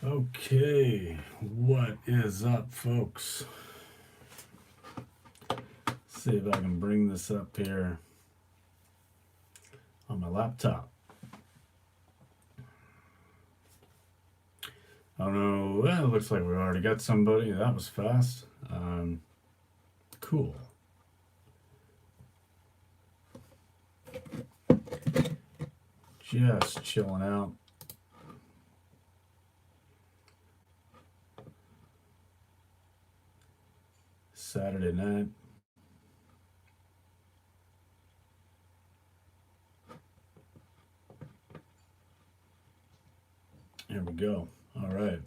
Okay, what is up, folks? See if I can bring this up here on my laptop. I don't know. Well, it looks like we already got somebody. That was fast. Cool. Just chilling out. Saturday night. Here we go. All right.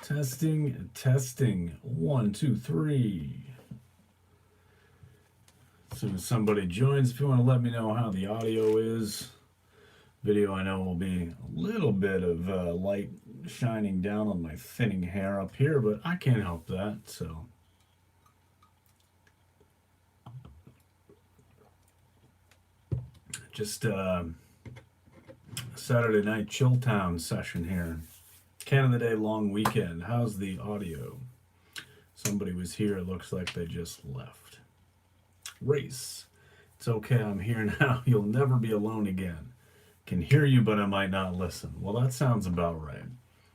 Testing, testing. 1, 2, 3. As soon as somebody joins, if you want to let me know how the audio is. Video, I know, will be a little bit of light shining down on my thinning hair up here, but I can't help that, so. Just Saturday night Chilltown session here. Canada Day long weekend. How's the audio? Somebody was here. It looks like they just left. Race. It's okay. I'm here now. You'll never be alone again. Can hear you, but I might not listen. Well, that sounds about right.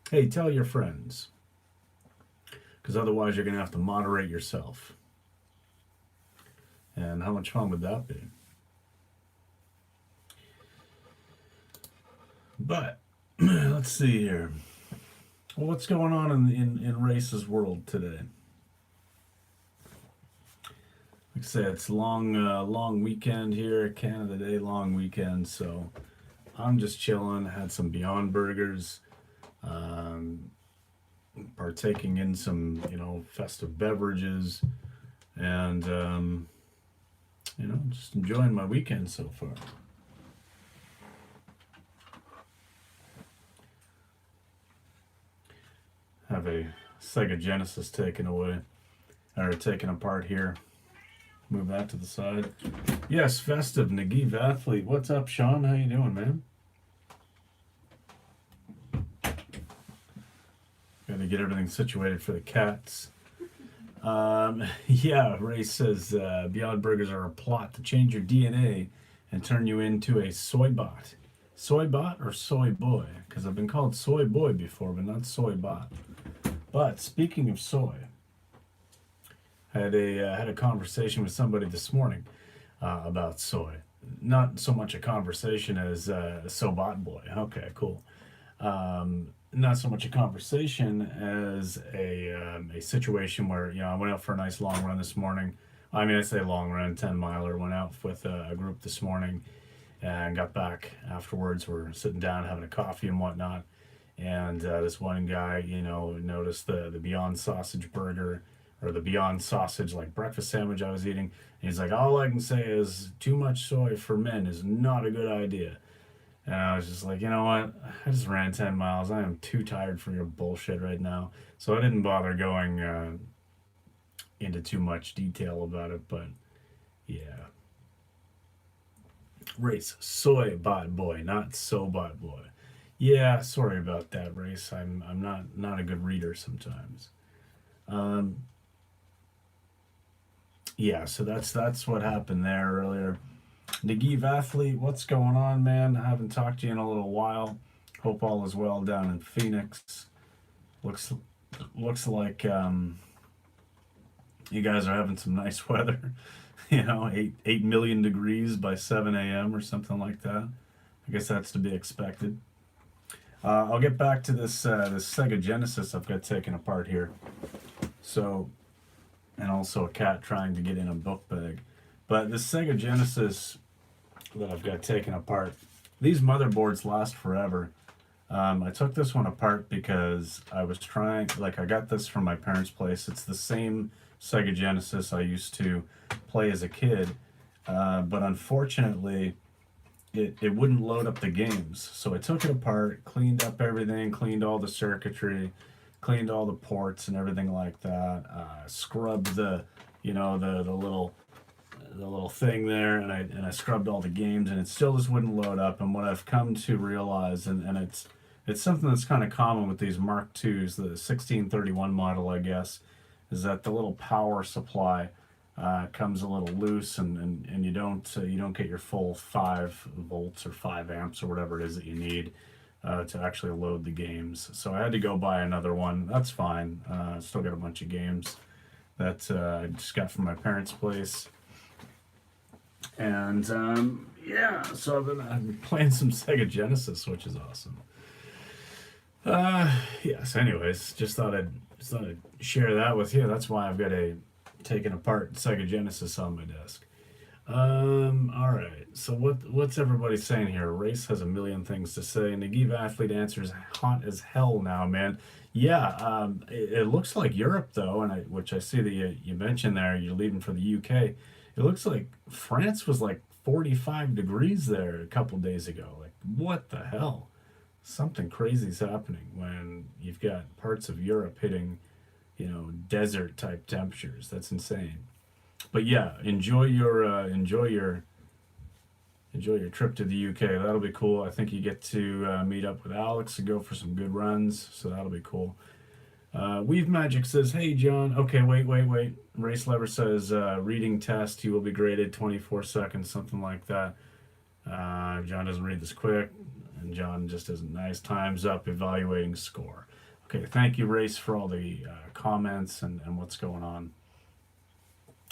Hey, tell your friends. Because otherwise you're going to have to moderate yourself. And how much fun would that be? But let's see here. Well, what's going on in Race's world today? Like I say, it's long weekend here, Canada Day long weekend. So I'm just chilling. Had some Beyond Burgers, partaking in some festive beverages, and just enjoying my weekend so far. Have a Sega Genesis taken away, or taken apart here. Move that to the side. Yes, festive Nagiv athlete. What's up, Sean? How you doing, man? Got to get everything situated for the cats. Yeah, Ray says Beyond Burgers are a plot to change your DNA and turn you into a soy bot. Soy bot or soy boy? Because I've been called soy boy before, but not soy bot. But speaking of soy, I had a conversation with somebody this morning about soy. Not so much a conversation as so bot boy. Okay, cool. Not so much a conversation as a situation where I went out for a nice long run this morning. I mean, I say long run, 10 miler. Went out with a group this morning and got back afterwards. We're sitting down having a coffee and whatnot. And this one guy, noticed the Beyond Sausage burger or the Beyond Sausage like breakfast sandwich I was eating. And he's like, all I can say is too much soy for men is not a good idea. And I was just like, you know what? I just ran 10 miles. I am too tired for your bullshit right now. So I didn't bother going into too much detail about it. But yeah. Race, soy bot boy, not so bot boy. Yeah, sorry about that, Race. I'm not a good reader sometimes. Um, yeah, so that's what happened there earlier. Nagiv athlete, what's going on, man? I haven't talked to you in a little while. Hope all is well down in Phoenix. Looks like you guys are having some nice weather. 8 million degrees by 7 a.m. or something like that. I guess that's to be expected. I'll get back to this Sega Genesis I've got taken apart here. So, and also a cat trying to get in a book bag. But this Sega Genesis that I've got taken apart, these motherboards last forever. I took this one apart because I was trying, I got this from my parents' place. It's the same Sega Genesis I used to play as a kid, but unfortunately, it wouldn't load up the games. So I took it apart, cleaned up everything, cleaned all the circuitry, cleaned all the ports and everything like that. Scrubbed the little thing there, and I scrubbed all the games, and it still just wouldn't load up. And what I've come to realize, and It's something that's kind of common with these Mark IIs, the 1631 model, I guess, is that the little power supply comes a little loose, and you don't get your full 5 volts or 5 amps or whatever it is that you need to actually load the games. So I had to go buy another one. That's fine. Still got a bunch of games that I just got from my parents' place. And yeah, so I've been playing some Sega Genesis, which is awesome. Yes. Anyways, just thought I'd share that with you. That's why I've got a taken apart Sega Genesis on my desk. All right. So what's everybody saying here? Race has a million things to say. Nagiv Athlete answers hot as hell now, man. Yeah. It looks like Europe though, which I see that you mentioned there. You're leaving for the UK. It looks like France was like 45 degrees there a couple days ago. Like what the hell? Something crazy's happening when you've got parts of Europe hitting, desert type temperatures. That's insane. But yeah, enjoy your trip to the UK. That'll be cool. I think you get to meet up with Alex and go for some good runs. So that'll be cool. Weave Magic says, "Hey John." Okay, wait. Race Lever says, "Reading test. You will be graded 24 seconds, something like that." John doesn't read this quick, and John just isn't nice. Time's up. Evaluating score. Okay, thank you, Race, for all the comments and what's going on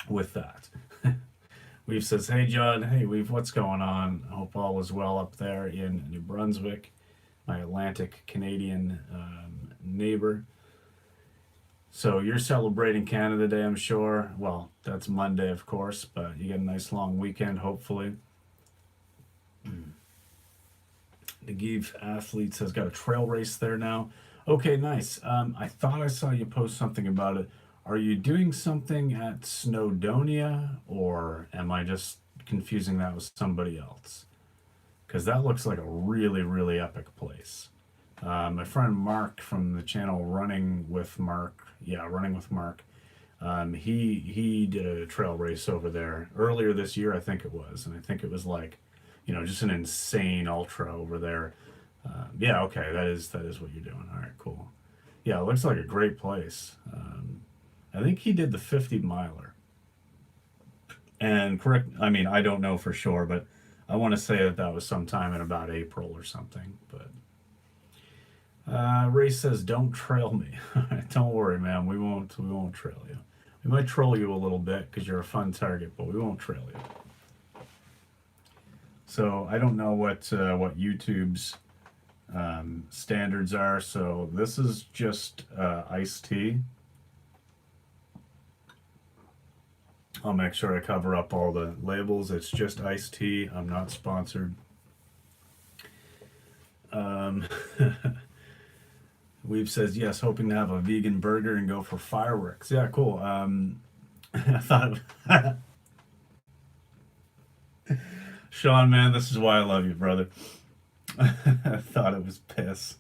with that. Weave says, "Hey John, hey Weave, what's going on? I hope all is well up there in New Brunswick, my Atlantic Canadian neighbor." So you're celebrating Canada Day, I'm sure. Well, that's Monday, of course, but you get a nice long weekend, hopefully. The Give Athletes has got a trail race there now. Okay, nice. I thought I saw you post something about it. Are you doing something at Snowdonia, or am I just confusing that with somebody else? Because that looks like a really, really epic place. My friend Mark from the channel Running with Mark, he did a trail race over there earlier this year, I think it was, and I think it was like, just an insane ultra over there. Yeah, okay, that is what you're doing. All right, cool. Yeah, it looks like a great place. I think he did the 50 miler. And correct, I mean, I don't know for sure, but I want to say that was sometime in about April or something. But Ray says, "Don't trail me." Don't worry, man. We won't trail you. We might troll you a little bit because you're a fun target, but we won't trail you. So I don't know what YouTube's standards are. So this is just iced tea. I'll make sure I cover up all the labels. It's just iced tea. I'm not sponsored. Weave says, "Yes, hoping to have a vegan burger and go for fireworks." Yeah, cool. I thought, Sean, man, this is why I love you, brother. I thought it was piss.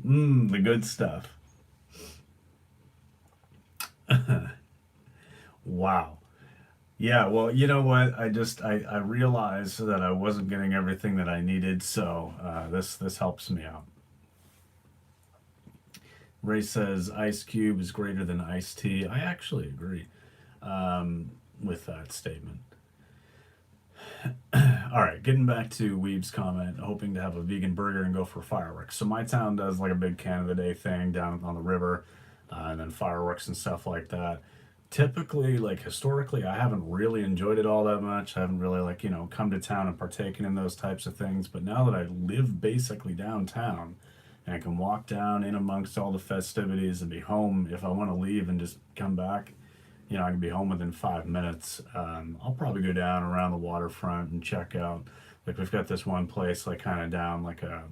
The good stuff. Wow. Yeah, well, you know what? I realized that I wasn't getting everything that I needed, so this helps me out. Ray says Ice Cube is greater than iced tea. I actually agree with that statement. All right, getting back to Weeb's comment, hoping to have a vegan burger and go for fireworks. So my town does like a big Canada Day thing down on the river, and then fireworks and stuff like that. Typically, like historically, I haven't really enjoyed it all that much. I haven't really come to town and partaken in those types of things. But now that I live basically downtown, and I can walk down in amongst all the festivities and be home if I want to leave and just come back, I can be home within 5 minutes. I'll probably go down around the waterfront and check out. Like we've got this one place like kind of down like a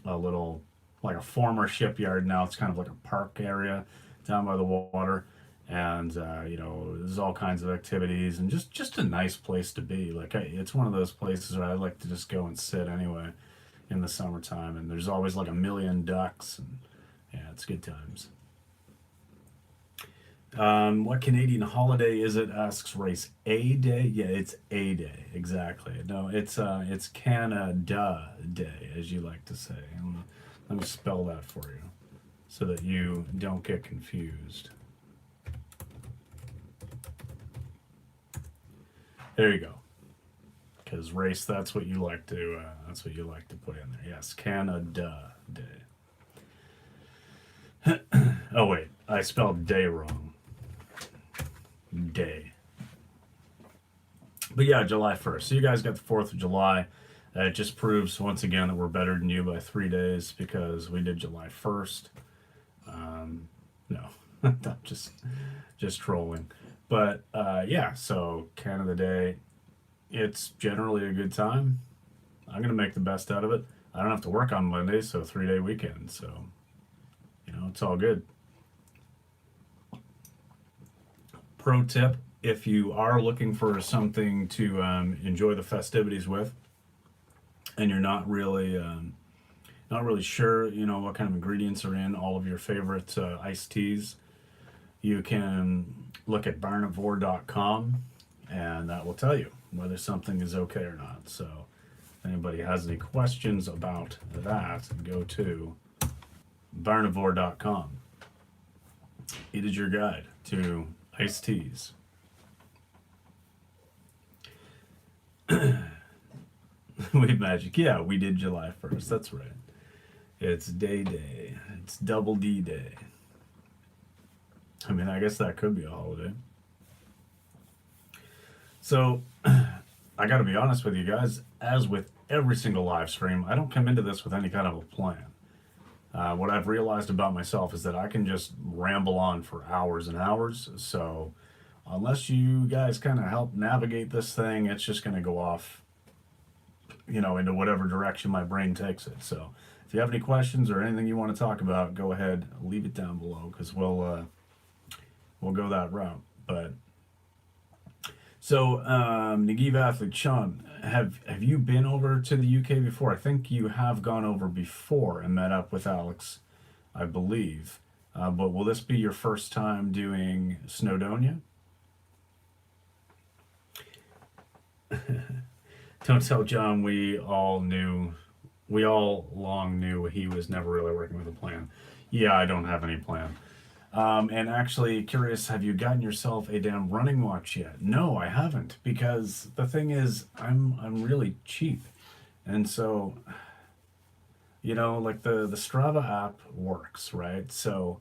little like a former shipyard. Now it's kind of like a park area down by the water, and there's all kinds of activities and just a nice place to be. Like it's one of those places where I like to just go and sit anyway in the summertime, and there's always like a million ducks, and yeah, it's good times. What Canadian holiday is it? Asks Race. A Day? Yeah, it's A Day. Exactly. No, it's Canada Day, as you like to say. Let me spell that for you so that you don't get confused. There you go. Because race, that's what you like to put in there. Yes, Canada Day. Oh wait, I spelled day wrong. Day. But yeah, July 1st. So you guys got the 4th of July. It just proves once again that we're better than you by 3 days because we did July 1st. No, I'm just trolling. But yeah, so Canada Day, it's generally a good time. I'm gonna make the best out of it. I don't have to work on Monday, so 3 day weekend. So it's all good. Pro tip: if you are looking for something to enjoy the festivities with, and you're not really sure, what kind of ingredients are in all of your favorite iced teas, you can look at barnivore.com, and that will tell you whether something is okay or not. So, if anybody has any questions about that, go to barnivore.com. It is your guide to iced teas. We magic. Yeah, we did July 1st. That's right. It's Day. It's Double D Day. I mean, I guess that could be a holiday. So, I got to be honest with you guys. As with every single live stream, I don't come into this with any kind of a plan. What I've realized about myself is that I can just ramble on for hours and hours. So, unless you guys kind of help navigate this thing, it's just going to go off, into whatever direction my brain takes it. So, if you have any questions or anything you want to talk about, go ahead, leave it down below because we'll go that route. But so, Nagiv Athlete Sean, have you been over to the UK before? I think you have gone over before and met up with Alex, I believe. But will this be your first time doing Snowdonia? Don't tell John we all long knew he was never really working with a plan. Yeah, I don't have any plan. And actually, curious, have you gotten yourself a damn running watch yet? No, I haven't, because the thing is, I'm really cheap, and so like the Strava app works, right? So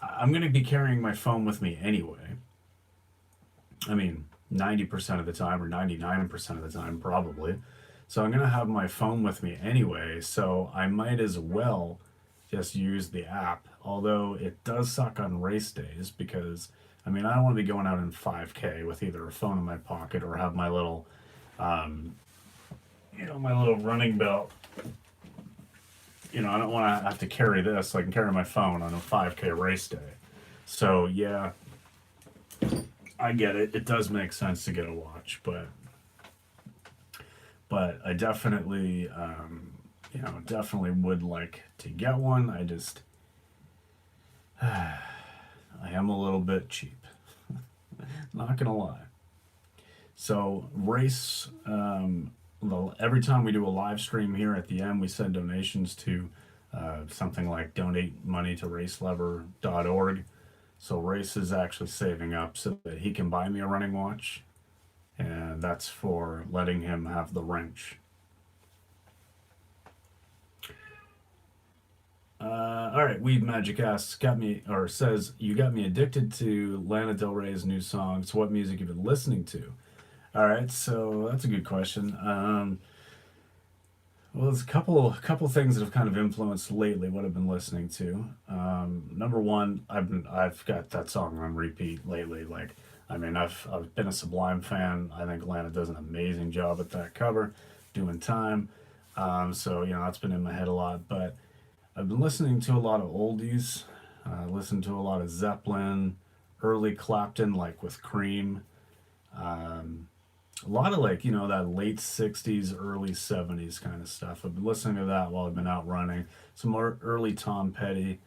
I'm gonna be carrying my phone with me anyway. I mean, 90% of the time, or 99% of the time, probably. So I'm gonna have my phone with me anyway. So I might as well just use the app, although it does suck on race days because I mean I don't want to be going out in 5K with either a phone in my pocket or have my little my little running belt. I don't want to have to carry this so I can carry my phone on a 5K race day. So yeah, I get it. It does make sense to get a watch, but I definitely definitely would like to get one. I am a little bit cheap. Not gonna lie. So race. Every time we do a live stream here at the end, we send donations to something like donate money to racelever.org. So Race is actually saving up so that he can buy me a running watch, and that's for letting him have the wrench. All right, Weed Magic asks, says, you got me addicted to Lana Del Rey's new song. So what music you've been listening to? All right, so that's a good question. Well, there's a couple things that have kind of influenced lately what I've been listening to. Number one, I've got that song on repeat lately. Like, I mean, I've been a Sublime fan. I think Lana does an amazing job at that cover, doing time. So that's been in my head a lot. But I've been listening to a lot of oldies. I listened to a lot of Zeppelin, early Clapton, like with Cream. A lot of that late 60s, early 70s kind of stuff. I've been listening to that while I've been out running. Some more early Tom Petty.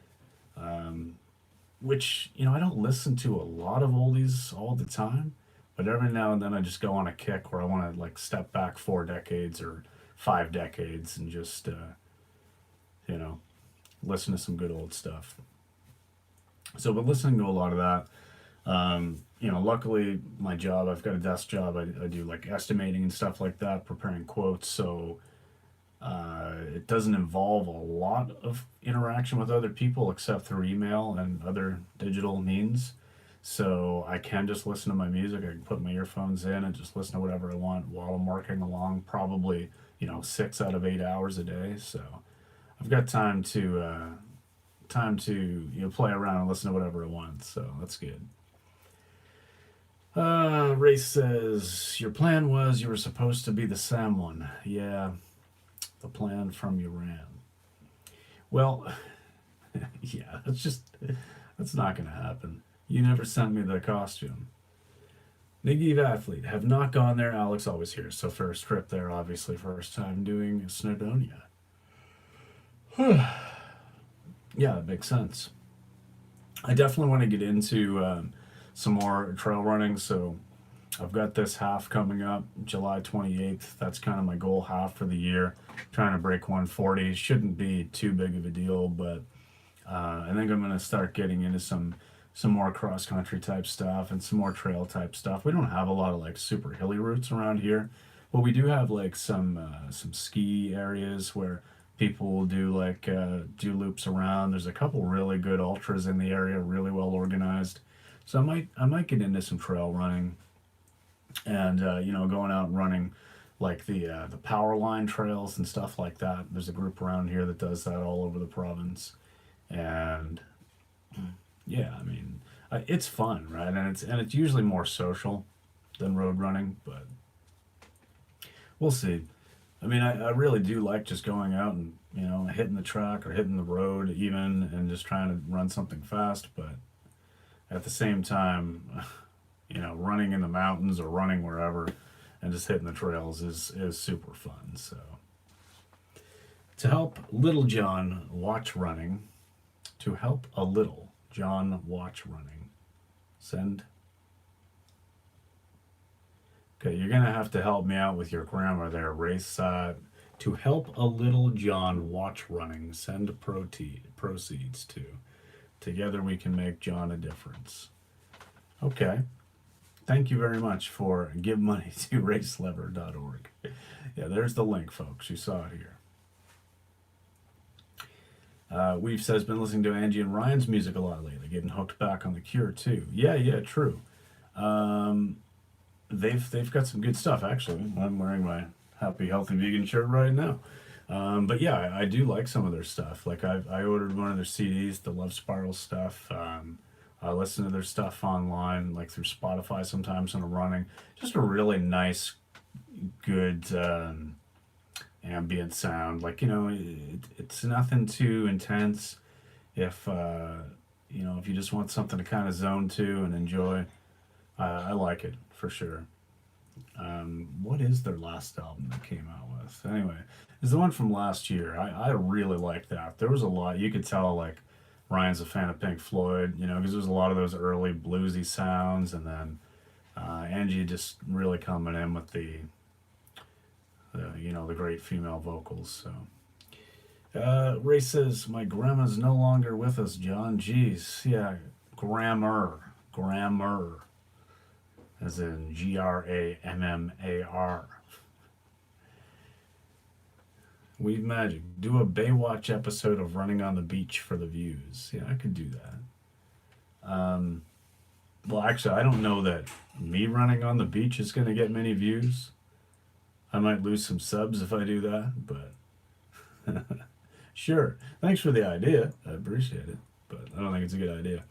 which, I don't listen to a lot of oldies all the time, but every now and then I just go on a kick where I want to like step back 4 decades or 5 decades and just, you know, listen to some good old stuff. So, but listening to a lot of that. Luckily, my job, I've got a desk job. I do like estimating and stuff like that, preparing quotes. So it doesn't involve a lot of interaction with other people except through email and other digital means. So I can just listen to my music. I can put my earphones in and just listen to whatever I want while I'm working along, probably, 6 out of 8 hours a day. So I've got time to play around and listen to whatever I want. So that's good. Race says your plan was you were supposed to be the Sam one. Yeah, the plan from Iran. Well, yeah, that's not gonna happen. You never sent me the costume. Naive athlete have not gone there. Alex always here. So first trip there, obviously first time doing Snowdonia. Yeah, that makes sense. I definitely want to get into some more trail running. So I've got this half coming up, July 28th. That's kind of my goal half for the year. Trying to break 140. Shouldn't be too big of a deal, but I think I'm going to start getting into some more cross country type stuff and some more trail type stuff. We don't have a lot of like super hilly routes around here, but we do have like some ski areas where people will do like do loops around. There's a couple really good ultras in the area, really well organized. So I might get into some trail running and going out and running like the power line trails and stuff like that. There's a group around here that does that all over the province, and yeah, I mean, it's fun, right? And it's usually more social than road running, but we'll see. I mean, I really do like just going out and hitting the track or hitting the road even, and just trying to run something fast, but at the same time, running in the mountains or running wherever and just hitting the trails is super fun. So to help Little John watch running, to help a little John watch running, send. Okay, you're gonna have to help me out with your grammar there, Race. To help a little John watch running, send proceeds to. Together we can make John a difference. Okay. Thank you very much for give money to racelever.org. Yeah, there's the link, folks. You saw it here. Weave says been listening to Angie and Ryan's music a lot lately, getting hooked back on the Cure too. Yeah, true. Um, they've got some good stuff actually. I'm wearing my Happy Healthy Vegan shirt right now. But yeah, I do like some of their stuff. Like I ordered one of their CDs, the Love Spiral stuff. I listen to their stuff online, like through Spotify sometimes when I'm running. Just a really nice, good ambient sound. Like it's nothing too intense. If if you just want something to kind of zone to and enjoy, I like it for sure. What is their last album that came out with? Anyway, it's the one from last year. I really liked that. There was a lot. You could tell, like, Ryan's a fan of Pink Floyd, because there's a lot of those early bluesy sounds, and then Angie just really coming in with the great female vocals. So, Ray says, my grandma's no longer with us, John. Jeez, yeah, grammar, as in Grammar. Weave Magic. Do a Baywatch episode of Running on the Beach for the views. Yeah, I could do that. Well, actually, I don't know that me running on the beach is going to get many views. I might lose some subs if I do that, but sure. Thanks for the idea. I appreciate it, but I don't think it's a good idea.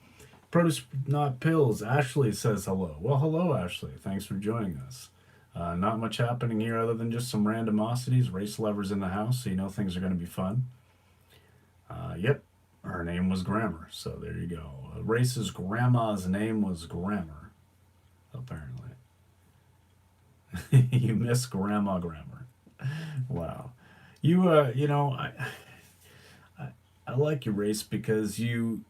Produce Not Pills. Ashley says hello. Well, hello, Ashley. Thanks for joining us. Not much happening here other than just some randomosities. Race Levers in the house, so things are going to be fun. Yep, her name was Grammar, so there you go. Race's grandma's name was Grammar, apparently. You miss Grandma Grammar. Wow. I like your Race because you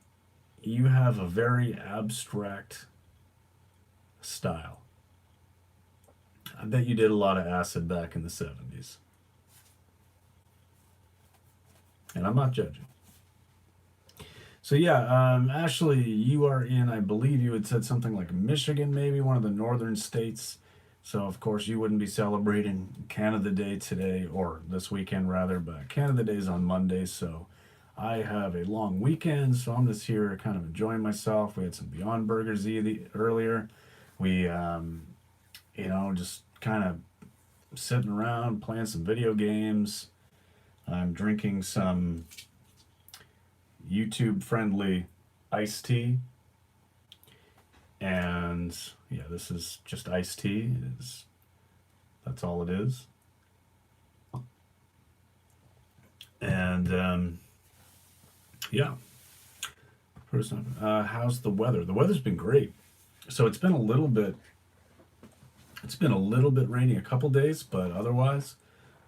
you have a very abstract style. I bet you did a lot of acid back in the 70s. And I'm not judging. So yeah, Ashley, you are in, I believe you had said something like Michigan, maybe one of the northern states. So of course you wouldn't be celebrating Canada Day today, or this weekend rather, but Canada Day is on Monday, so I have a long weekend, so I'm just here kind of enjoying myself. We had some Beyond Burgers earlier. We, just kind of sitting around playing some video games. I'm drinking some YouTube friendly iced tea. And yeah, this is just iced tea. That's all it is. And yeah, how's the weather? The weather's been great. So it's been a little bit rainy a couple days, but otherwise,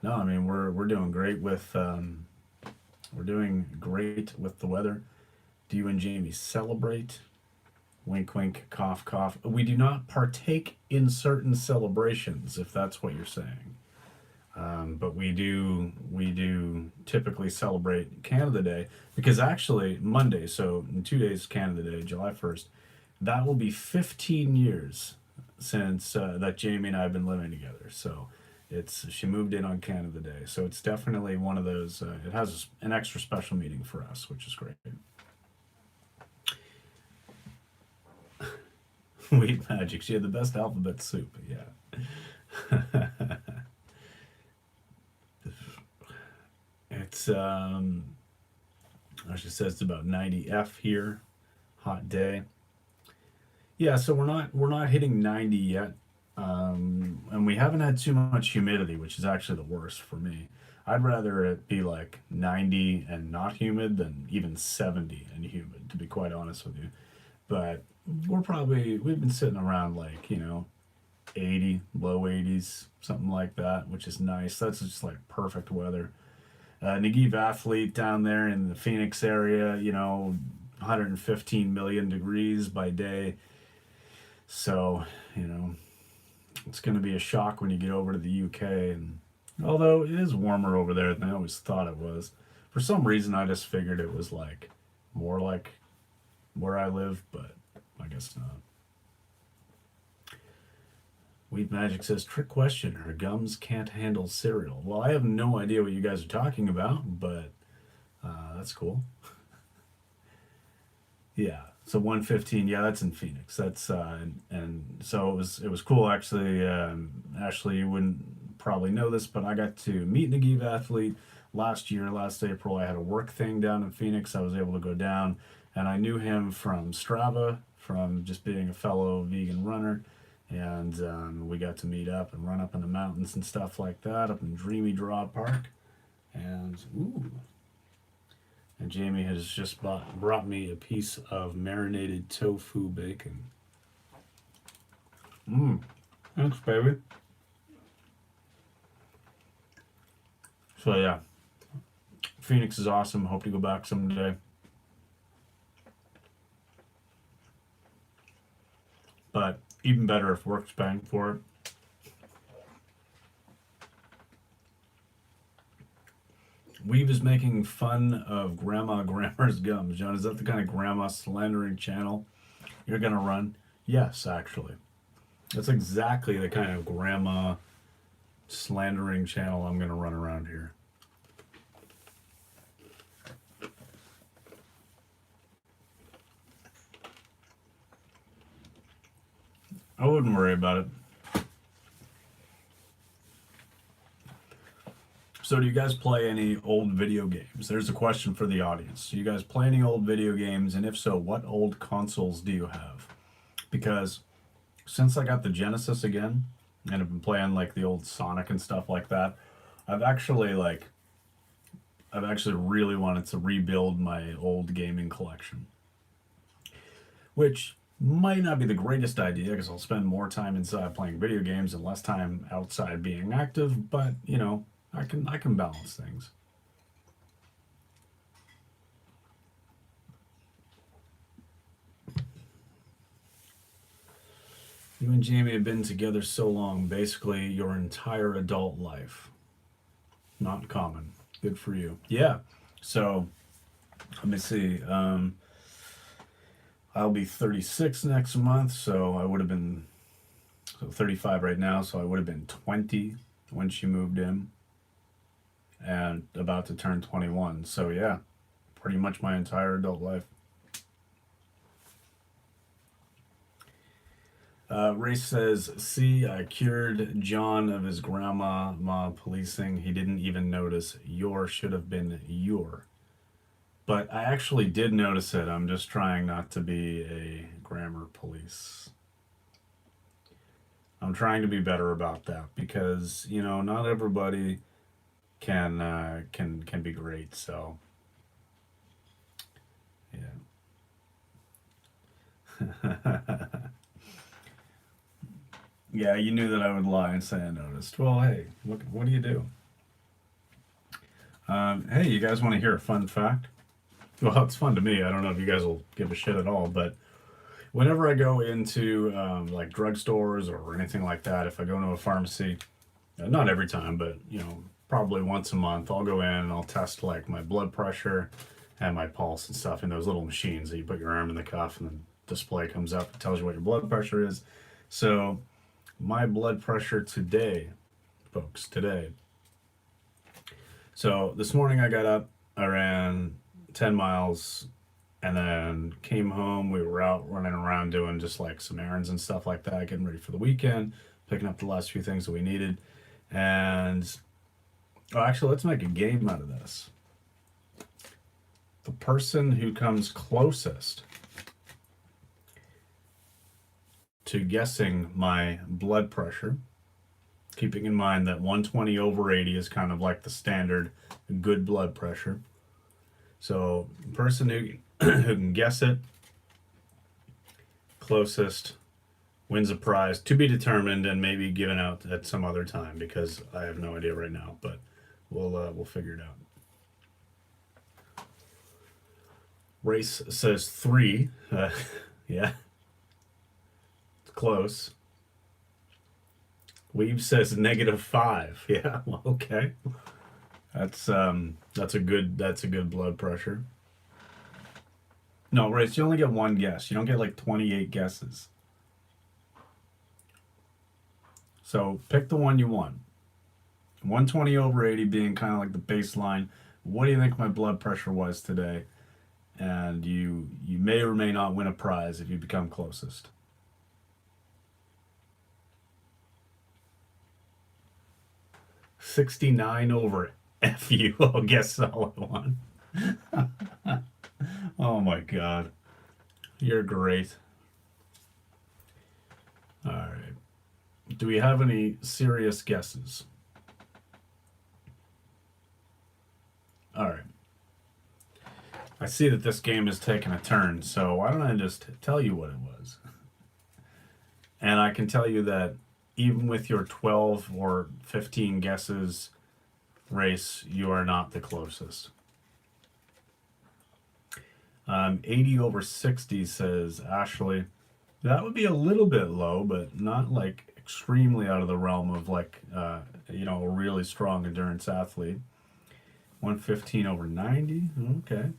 no. I mean, we're doing great with the weather. Do you and Jamie celebrate? Wink, wink, cough, cough. We do not partake in certain celebrations, if that's what you're saying. But we do typically celebrate Canada Day because actually Monday, so in 2 days, Canada Day, July 1st, that will be 15 years since that Jamie and I have been living together. So she moved in on Canada Day, so it's definitely one of those. It has an extra special meaning for us, which is great. Wheat Magic. She had the best alphabet soup. Yeah. It's she says it's about 90 F here. Hot day. Yeah, so we're not hitting 90 yet. And we haven't had too much humidity, which is actually the worst for me. I'd rather it be like 90 and not humid than even 70 and humid, to be quite honest with you. But we've been sitting around like, 80, low 80s, something like that, which is nice. That's just like perfect weather. Nagib athlete down there in the Phoenix area, 115 million degrees by day. So, it's going to be a shock when you get over to the UK. And although it is warmer over there than I always thought it was, for some reason I just figured it was like more like where I live, but I guess not. Wheat Magic says, trick question, her gums can't handle cereal. Well, I have no idea what you guys are talking about, but that's cool. Yeah, so 115, yeah, that's in Phoenix. That's and so it was cool actually. Ashley, you wouldn't probably know this, but I got to meet Nagib athlete last year, last April. I had a work thing down in Phoenix. I was able to go down, and I knew him from Strava, from just being a fellow vegan runner. And we got to meet up and run up in the mountains and stuff like that, up in Dreamy Draw Park. And ooh, and Jamie has just brought me a piece of marinated tofu bacon. Thanks, baby. So yeah, Phoenix is awesome. Hope to go back someday. But even better if work's paying for it. Weave is making fun of Grandma's gums. John, is that the kind of grandma slandering channel you're going to run? Yes, actually. That's exactly the kind of grandma slandering channel I'm going to run around here. I wouldn't worry about it. So do you guys play any old video games? There's a question for the audience. Do you guys play any old video games? And if so, what old consoles do you have? Because since I got the Genesis again, and I've been playing like the old Sonic and stuff like that, I've actually really wanted to rebuild my old gaming collection. Which might not be the greatest idea because I'll spend more time inside playing video games and less time outside being active, but I can balance things. You and Jamie have been together so long, basically your entire adult life. Not common. Good for you. Yeah. So let me see. I'll be 36 next month, so I would have been 35 right now, so I would have been 20 when she moved in, and about to turn 21. So yeah, pretty much my entire adult life. Ray says, "See, I cured John of his grandma policing. He didn't even notice. Your should have been your." But I actually did notice it. I'm just trying not to be a grammar police. I'm trying to be better about that because not everybody can be great. So yeah, yeah. You knew that I would lie and say I noticed. Well, hey, what do you do? Hey, you guys want to hear a fun fact? Well, it's fun to me. I don't know if you guys will give a shit at all, but whenever I go into like drugstores or anything like that, if I go into a pharmacy, not every time, but probably once a month, I'll go in and I'll test like my blood pressure and my pulse and stuff in those little machines that you put your arm in the cuff and the display comes up and tells you what your blood pressure is. So my blood pressure today, folks, today. So this morning I got up, I ran 10 miles, and then came home. We were out running around doing just like some errands and stuff like that, getting ready for the weekend, picking up the last few things that we needed. And oh, actually, let's make a game out of this. The person who comes closest to guessing my blood pressure, keeping in mind that 120 over 80 is kind of like the standard good blood pressure. So, the person who can guess it closest wins a prize to be determined and maybe given out at some other time because I have no idea right now, but we'll figure it out. Race says 3. Yeah, it's close. Weave says -5. Yeah, well, okay. That's a good blood pressure. No, Race, you only get one guess. You don't get like 28 guesses. So pick the one you want. 120 over 80 being kind of like the baseline. What do you think my blood pressure was today? And you may or may not win a prize if you become closest. 69 over F you. I'll guess all I want. Oh my god. You're great. All right. Do we have any serious guesses? All right. I see that this game is taking a turn, so why don't I just tell you what it was? And I can tell you that even with your 12 or 15 guesses, Race, you are not the closest. 80 over 60 says Ashley. That would be a little bit low, but not like extremely out of the realm of like, a really strong endurance athlete. 115 over 90. Okay.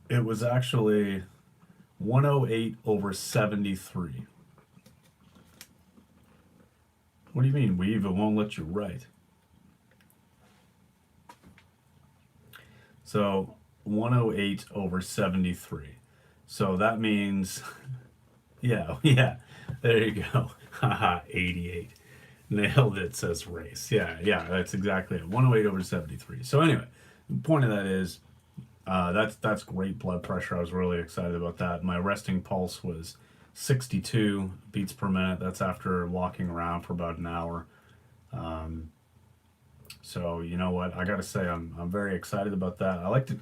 It was actually 108 over 73. What do you mean, Weave? It won't let you write. So 108 over 73. So that means, yeah, there you go. Haha, 88. Nailed it, says Race. Yeah, that's exactly it. 108 over 73. So anyway, the point of that is, that's great blood pressure. I was really excited about that. My resting pulse was 62 beats per minute. That's after walking around for about an hour. So you know what? I gotta say, I'm very excited about that. I like to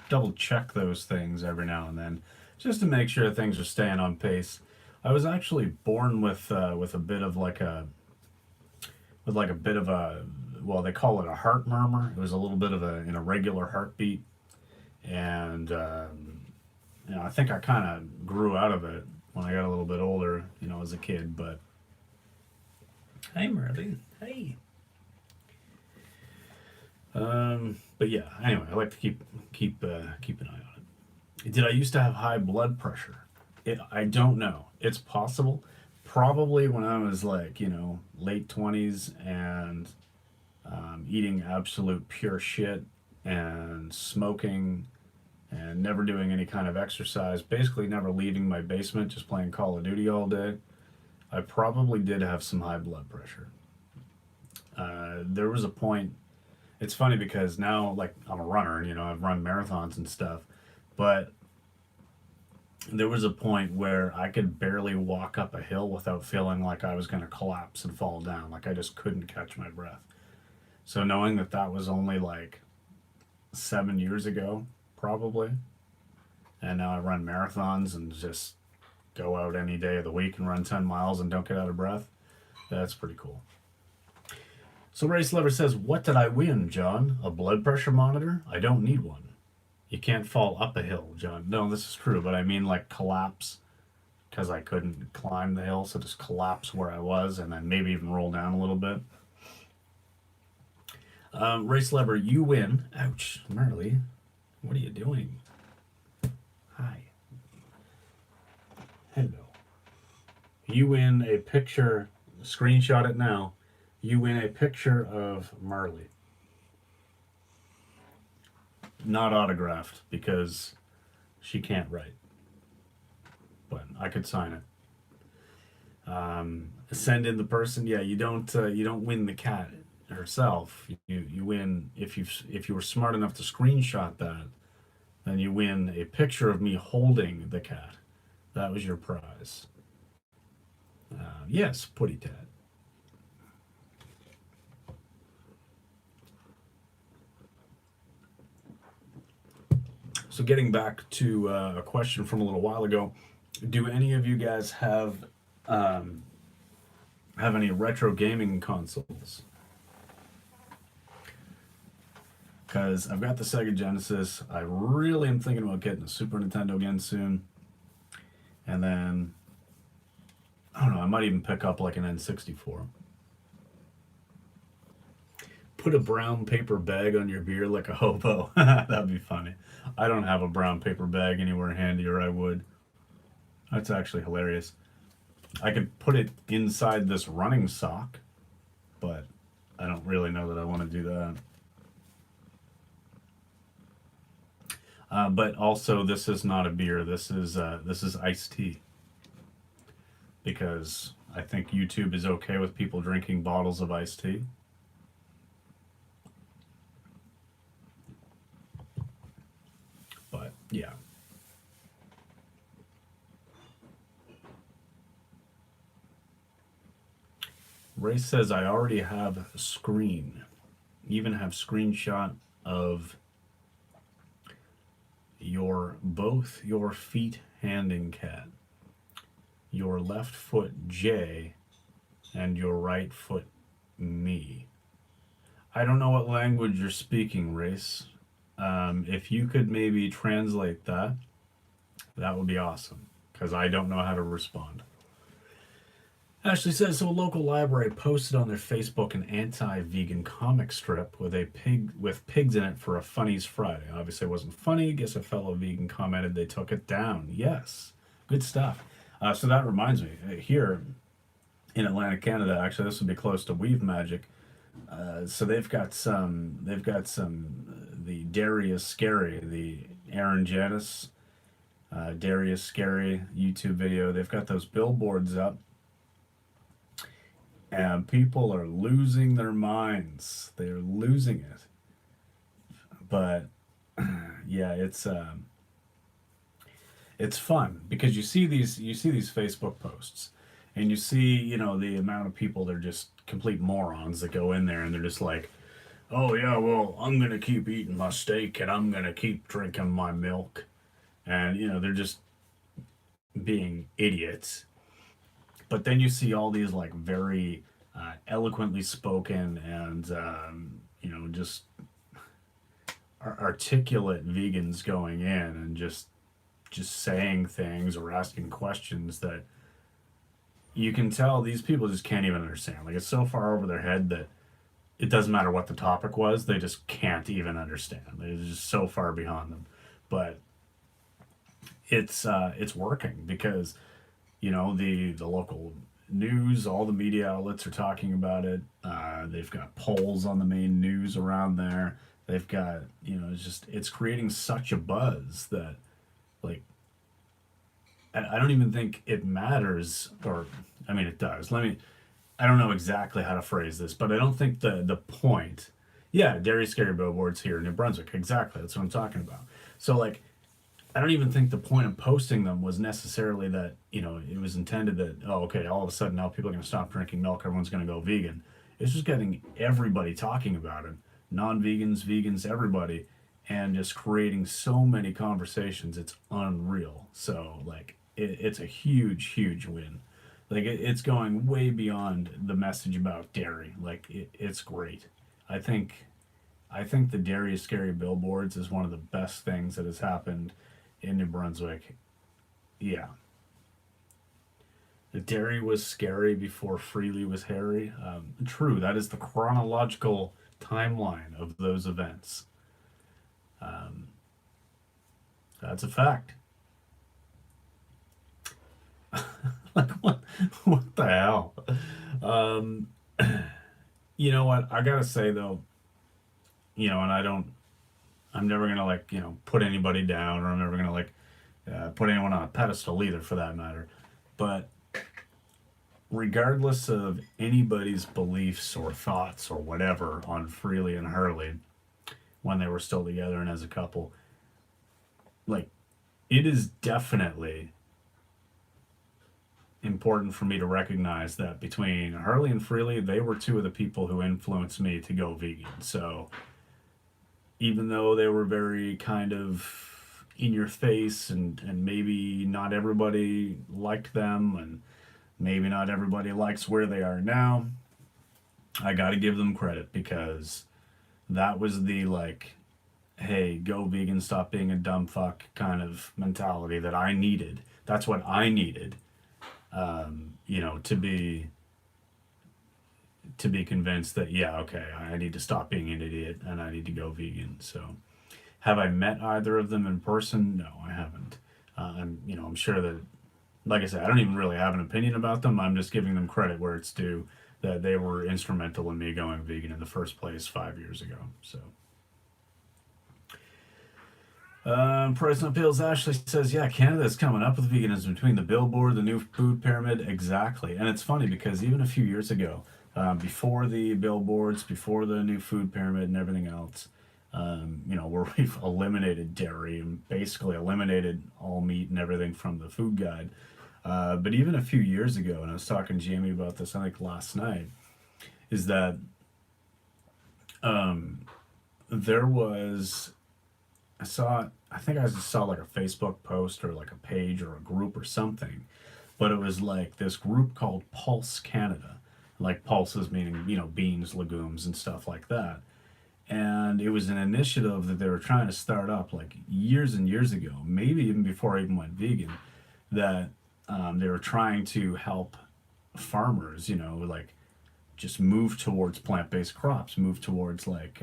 double check those things every now and then, just to make sure things are staying on pace. I was actually born with a bit of like a well, they call it a heart murmur. It was a little bit of an irregular heartbeat, and I think I kind of grew out of it when I got a little bit older, as a kid. But hey, Merlin, hey. But yeah, anyway, I like to keep an eye on it. Did I used to have high blood pressure? I don't know. It's possible. Probably when I was like, late 20s and eating absolute pure shit and smoking and never doing any kind of exercise, basically never leaving my basement, just playing Call of Duty all day. I probably did have some high blood pressure. There was a point. It's funny because now, like, I'm a runner and I've run marathons and stuff, but there was a point where I could barely walk up a hill without feeling like I was going to collapse and fall down. Like I just couldn't catch my breath. So knowing that that was only like 7 years ago, probably, and now I run marathons and just go out any day of the week and run 10 miles and don't get out of breath, that's pretty cool. So Race Lover says, what did I win, John? A blood pressure monitor? I don't need one. You can't fall up a hill, John. No, this is true, but I mean like collapse because I couldn't climb the hill, so just collapse where I was and then maybe even roll down a little bit. Race Lover, you win. Ouch, Marley. What are you doing? Hi. Hello. You win a picture. Screenshot it now. You win a picture of Marley. Not autographed because she can't write. But I could sign it. Send in the person. Yeah, you don't win the cat herself. You win if you were smart enough to screenshot that, then you win a picture of me holding the cat. That was your prize. Yes, Putty Tat. So getting back to a question from a little while ago, do any of you guys have any retro gaming consoles? Because I've got the Sega Genesis. I really am thinking about getting a Super Nintendo again soon. And then, I don't know, I might even pick up like an N64. Put a brown paper bag on your beer like a hobo. That'd be funny. I don't have a brown paper bag anywhere handy, or I would. That's actually hilarious. I could put it inside this running sock, but I don't really know that I want to do that. But also, this is not a beer. This is iced tea. Because I think YouTube is okay with people drinking bottles of iced tea. But yeah. Ray says I already have a screen. Even have screenshot of both your feet handing cat, your left foot J, and your right foot me. I don't know what language you're speaking, Race. If you could maybe translate that, that would be awesome, because I don't know how to respond. Ashley says, so a local library posted on their Facebook an anti-vegan comic strip with a pig with pigs in it for a Funnies Friday. Obviously it wasn't funny. Guess a fellow vegan commented they took it down. Yes, good stuff. So that reminds me, here in Atlantic Canada, actually this would be close to Weave Magic. So they've got some, the Dairy is Scary, the Aaron Janice, Dairy is Scary YouTube video. They've got those billboards up. And people are losing their minds. They're losing it. But yeah, it's fun because you see these Facebook posts, and you see the amount of people. They're just complete morons that go in there and they're just like, oh yeah, well I'm gonna keep eating my steak and I'm gonna keep drinking my milk, and they're just being idiots. But then you see all these like very eloquently spoken and just articulate vegans going in and just just saying things or asking questions that you can tell these people just can't even understand. Like, it's so far over their head that it doesn't matter what the topic was, they just can't even understand. It's just so far beyond them. But it's working because the local news, all the media outlets are talking about it. They've got polls on the main news around there. They've got it's creating such a buzz that, like, I don't even think it matters, or I mean it does. I don't know exactly how to phrase this, but I don't think the point. Yeah, Dairy Scary Billboards here in New Brunswick. Exactly, that's what I'm talking about. So, like, I don't even think the point of posting them was necessarily that, it was intended that, oh, okay, all of a sudden now people are going to stop drinking milk, everyone's going to go vegan. It's just getting everybody talking about it, non-vegans, vegans, everybody, and just creating so many conversations. It's unreal. So, like, it's a huge, huge win. Like, it's going way beyond the message about dairy. Like, it's great. I think I think the dairy is scary billboards is one of the best things that has happened in New Brunswick. Yeah. The dairy was scary before Freely was hairy. True, that is the chronological timeline of those events. Um, that's a fact. Like, what the hell? Um, you know what? I gotta say though, and I'm never gonna, like, put anybody down, or I'm never gonna, like, put anyone on a pedestal either, for that matter. But regardless of anybody's beliefs or thoughts or whatever on Freely and Hurley when they were still together and as a couple, like, it is definitely important for me to recognize that between Hurley and Freely, they were two of the people who influenced me to go vegan. So even though they were very kind of in your face, and maybe not everybody liked them, and maybe not everybody likes where they are now, I got to give them credit, because that was the, like, hey, go vegan, stop being a dumb fuck kind of mentality that I needed. That's what I needed, to be convinced that, yeah, okay, I need to stop being an idiot and I need to go vegan. So, have I met either of them in person? No, I haven't. I'm sure that, like I said, I don't even really have an opinion about them. I'm just giving them credit where it's due, that they were instrumental in me going vegan in the first place 5 years ago. So, Price Not Pills Ashley says, yeah, Canada's coming up with veganism between the billboard, the new food pyramid, exactly. And it's funny because even a few years ago, before the billboards, before the new food pyramid and everything else, where we've eliminated dairy and basically eliminated all meat and everything from the food guide. But even a few years ago, and I was talking to Jamie about this, I think last night, is that there was, I think I just saw like a Facebook post or like a page or a group or something, but it was like this group called Pulse Canada. Like, pulses meaning, beans, legumes, and stuff like that. And it was an initiative that they were trying to start up like years and years ago, maybe even before I even went vegan, that they were trying to help farmers, like, just move towards plant-based crops, move towards, like,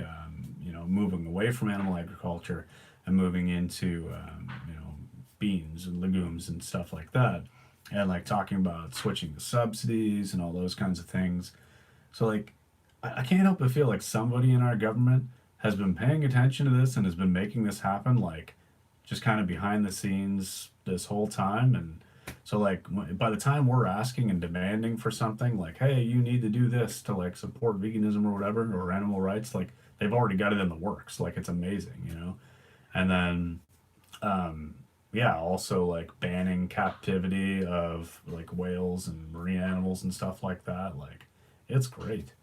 moving away from animal agriculture and moving into, beans and legumes and stuff like that. And, like, talking about switching the subsidies and all those kinds of things. So, like, I can't help but feel like somebody in our government has been paying attention to this and has been making this happen, like, just kind of behind the scenes this whole time. And so, like, by the time we're asking and demanding for something, like, hey, you need to do this to, like, support veganism or whatever, or animal rights, like, they've already got it in the works. Like, it's amazing. And then, yeah, also, like, banning captivity of, like, whales and marine animals and stuff like that. Like, it's great.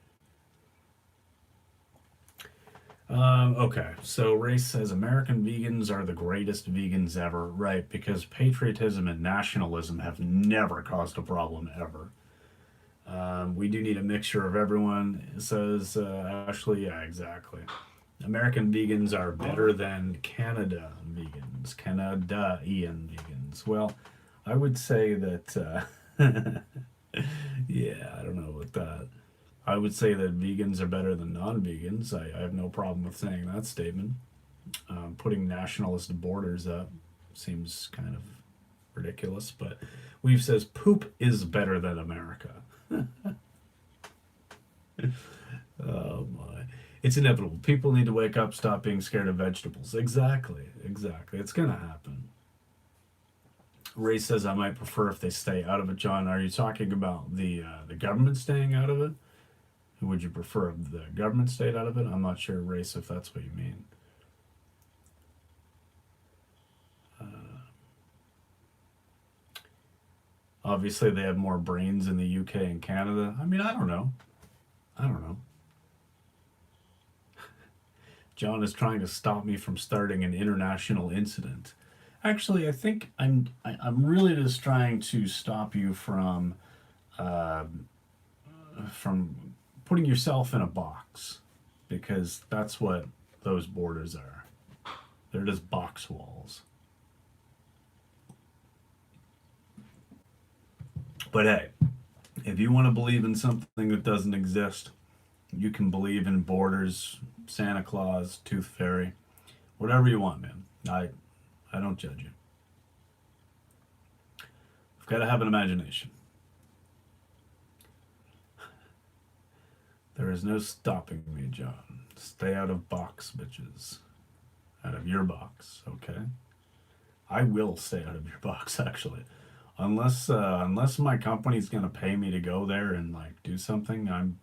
Okay, so Ray says American vegans are the greatest vegans ever, right? Because patriotism and nationalism have never caused a problem ever. We do need a mixture of everyone, says Ashley. Yeah, exactly. American vegans are better than Canada vegans, Canadian vegans. Well, I would say that, yeah, I don't know about that. I would say that vegans are better than non-vegans. I have no problem with saying that statement. Putting nationalist borders up seems kind of ridiculous, but Weave says poop is better than America. Oh my. It's inevitable. People need to wake up, stop being scared of vegetables. Exactly. Exactly. It's going to happen. Ray says I might prefer if they stay out of it. John, are you talking about the government staying out of it? Would you prefer the government stayed out of it? I'm not sure, Race, if that's what you mean. Obviously, they have more brains in the UK and Canada. I mean, I don't know. I don't know. John is trying to stop me from starting an international incident. Actually, I think I'm really just trying to stop you uh, from putting yourself in a box, because that's what those borders are. They're just box walls. But hey, if you want to believe in something that doesn't exist, you can believe in borders, Santa Claus, Tooth Fairy, whatever you want, man. I don't judge you. You've got to have an imagination. There is no stopping me, John. Stay out of box, bitches. Out of your box, okay? I will stay out of your box, actually. Unless my company's gonna pay me to go there and like do something, I'm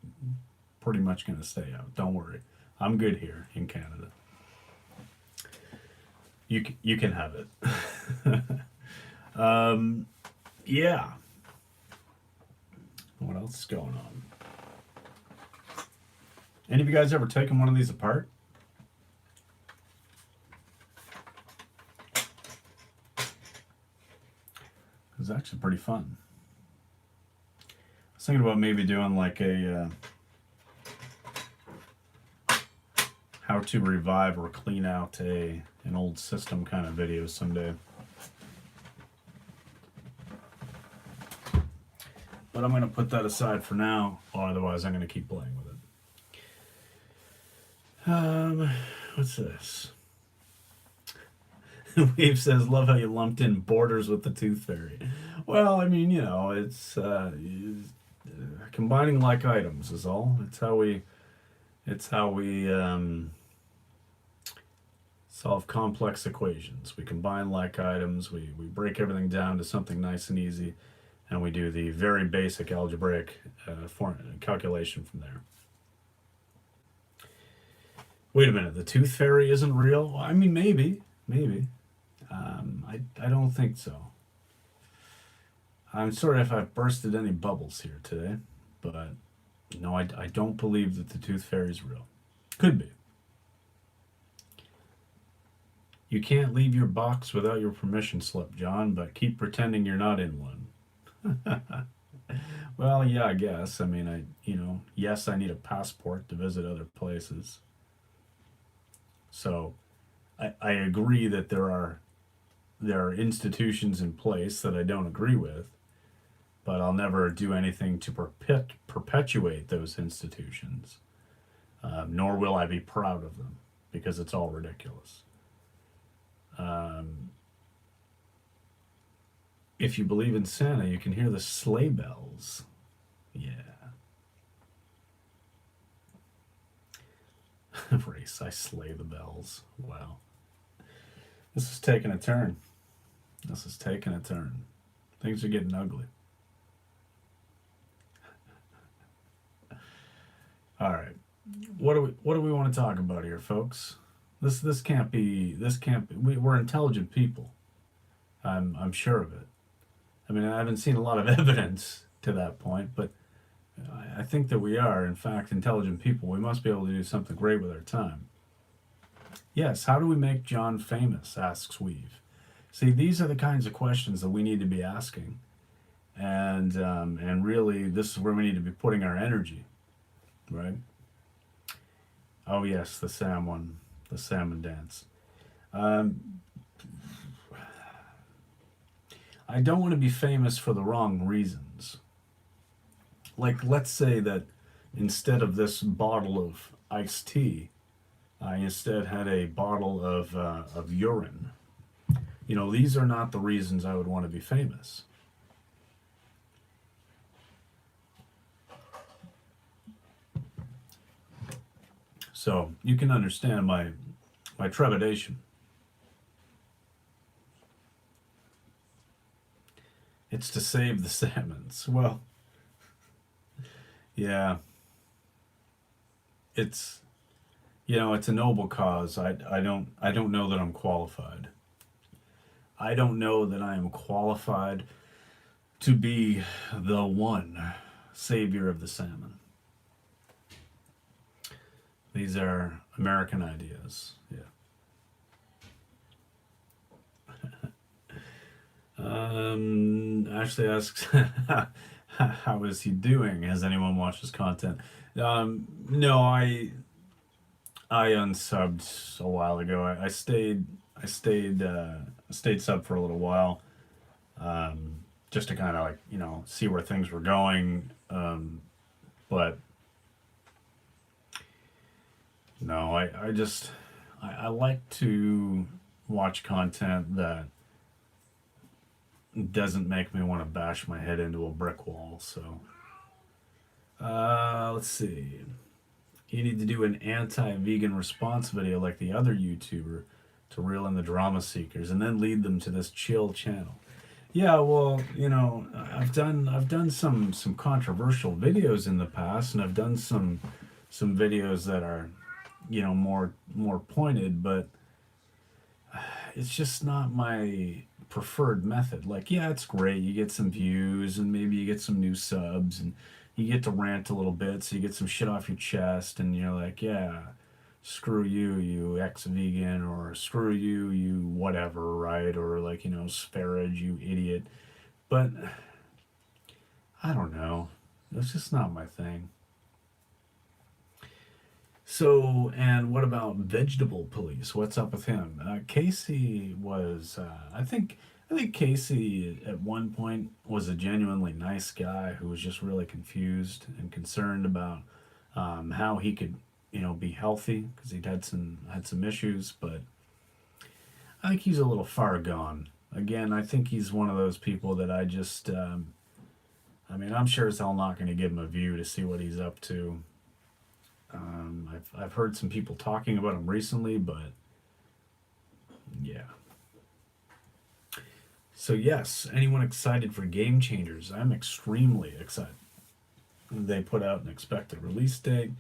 pretty much gonna stay out. Don't worry, I'm good here in Canada. You can have it. Yeah. What else is going on? Any of you guys ever taken one of these apart? It's actually pretty fun. I was thinking about maybe doing like a how to revive or clean out an old system kind of video someday. But I'm going to put that aside for now, or otherwise I'm going to keep playing with it. What's this? Wave says, love how you lumped in borders with the Tooth Fairy. Well, I mean, it's combining like items is all. It's how we solve complex equations. We combine like items, we break everything down to something nice and easy, and we do the very basic algebraic calculation from there. Wait a minute, the Tooth Fairy isn't real? Well, I mean, maybe. I don't think so. I'm sorry if I've bursted any bubbles here today, but no, I don't believe that the Tooth Fairy is real. Could be. You can't leave your box without your permission slip, John, but keep pretending you're not in one. Well, yeah, I guess. I mean, yes, I need a passport to visit other places. So I agree that there are institutions in place that I don't agree with, but I'll never do anything to perpetuate those institutions, nor will I be proud of them, because it's all ridiculous. If you believe in Santa, you can hear the sleigh bells. Yeah. Race, I slay the bells. Wow. This is taking a turn. This is taking a turn. Things are getting ugly. All right. What do we want to talk about here, folks? This can't be we're intelligent people. I'm sure of it. I mean, I haven't seen a lot of evidence to that point, but I think that we are, in fact, intelligent people. We must be able to do something great with our time. Yes, how do we make John famous? Asks Weave. See, these are the kinds of questions that we need to be asking, and really, this is where we need to be putting our energy, right? Oh yes, the Sam one, the salmon dance. Um, I don't want to be famous for the wrong reasons. Like, let's say that instead of this bottle of iced tea, I instead had a bottle of urine. You know, these are not the reasons I would want to be famous. So you can understand my trepidation. It's to save the salmons. Well, yeah, it's it's a noble cause. I don't know that I'm qualified. I don't know that I am qualified to be the one savior of the salmon. These are American ideas. Yeah. Ashley asks, how is he doing? Has anyone watched his content? No, I unsubbed a while ago. I stayed sub for a little while, just to kind of like see where things were going. But no, I like to watch content that doesn't make me want to bash my head into a brick wall. So let's see. You need to do an anti-vegan response video like the other YouTuber to reel in the drama seekers and then lead them to this chill channel. Yeah, well, I've done some controversial videos in the past, and I've done some videos that are, more pointed, but it's just not my preferred method. Like, yeah, it's great. You get some views and maybe you get some new subs and you get to rant a little bit, so you get some shit off your chest, and you're like, yeah, screw you, you ex-vegan, or screw you, you whatever, right? Or like, sparage, you idiot. But I don't know. It's just not my thing. So, and what about Vegetable Police? What's up with him? Casey was, I think Casey at one point was a genuinely nice guy who was just really confused and concerned about how he could, be healthy because he'd had some issues. But I think he's a little far gone. Again, I think he's one of those people that I just, I mean, I'm sure as hell not going to give him a view to see what he's up to. I've heard some people talking about him recently, but yeah. So yes, anyone excited for Game Changers? I'm extremely excited. They put out an expected release date.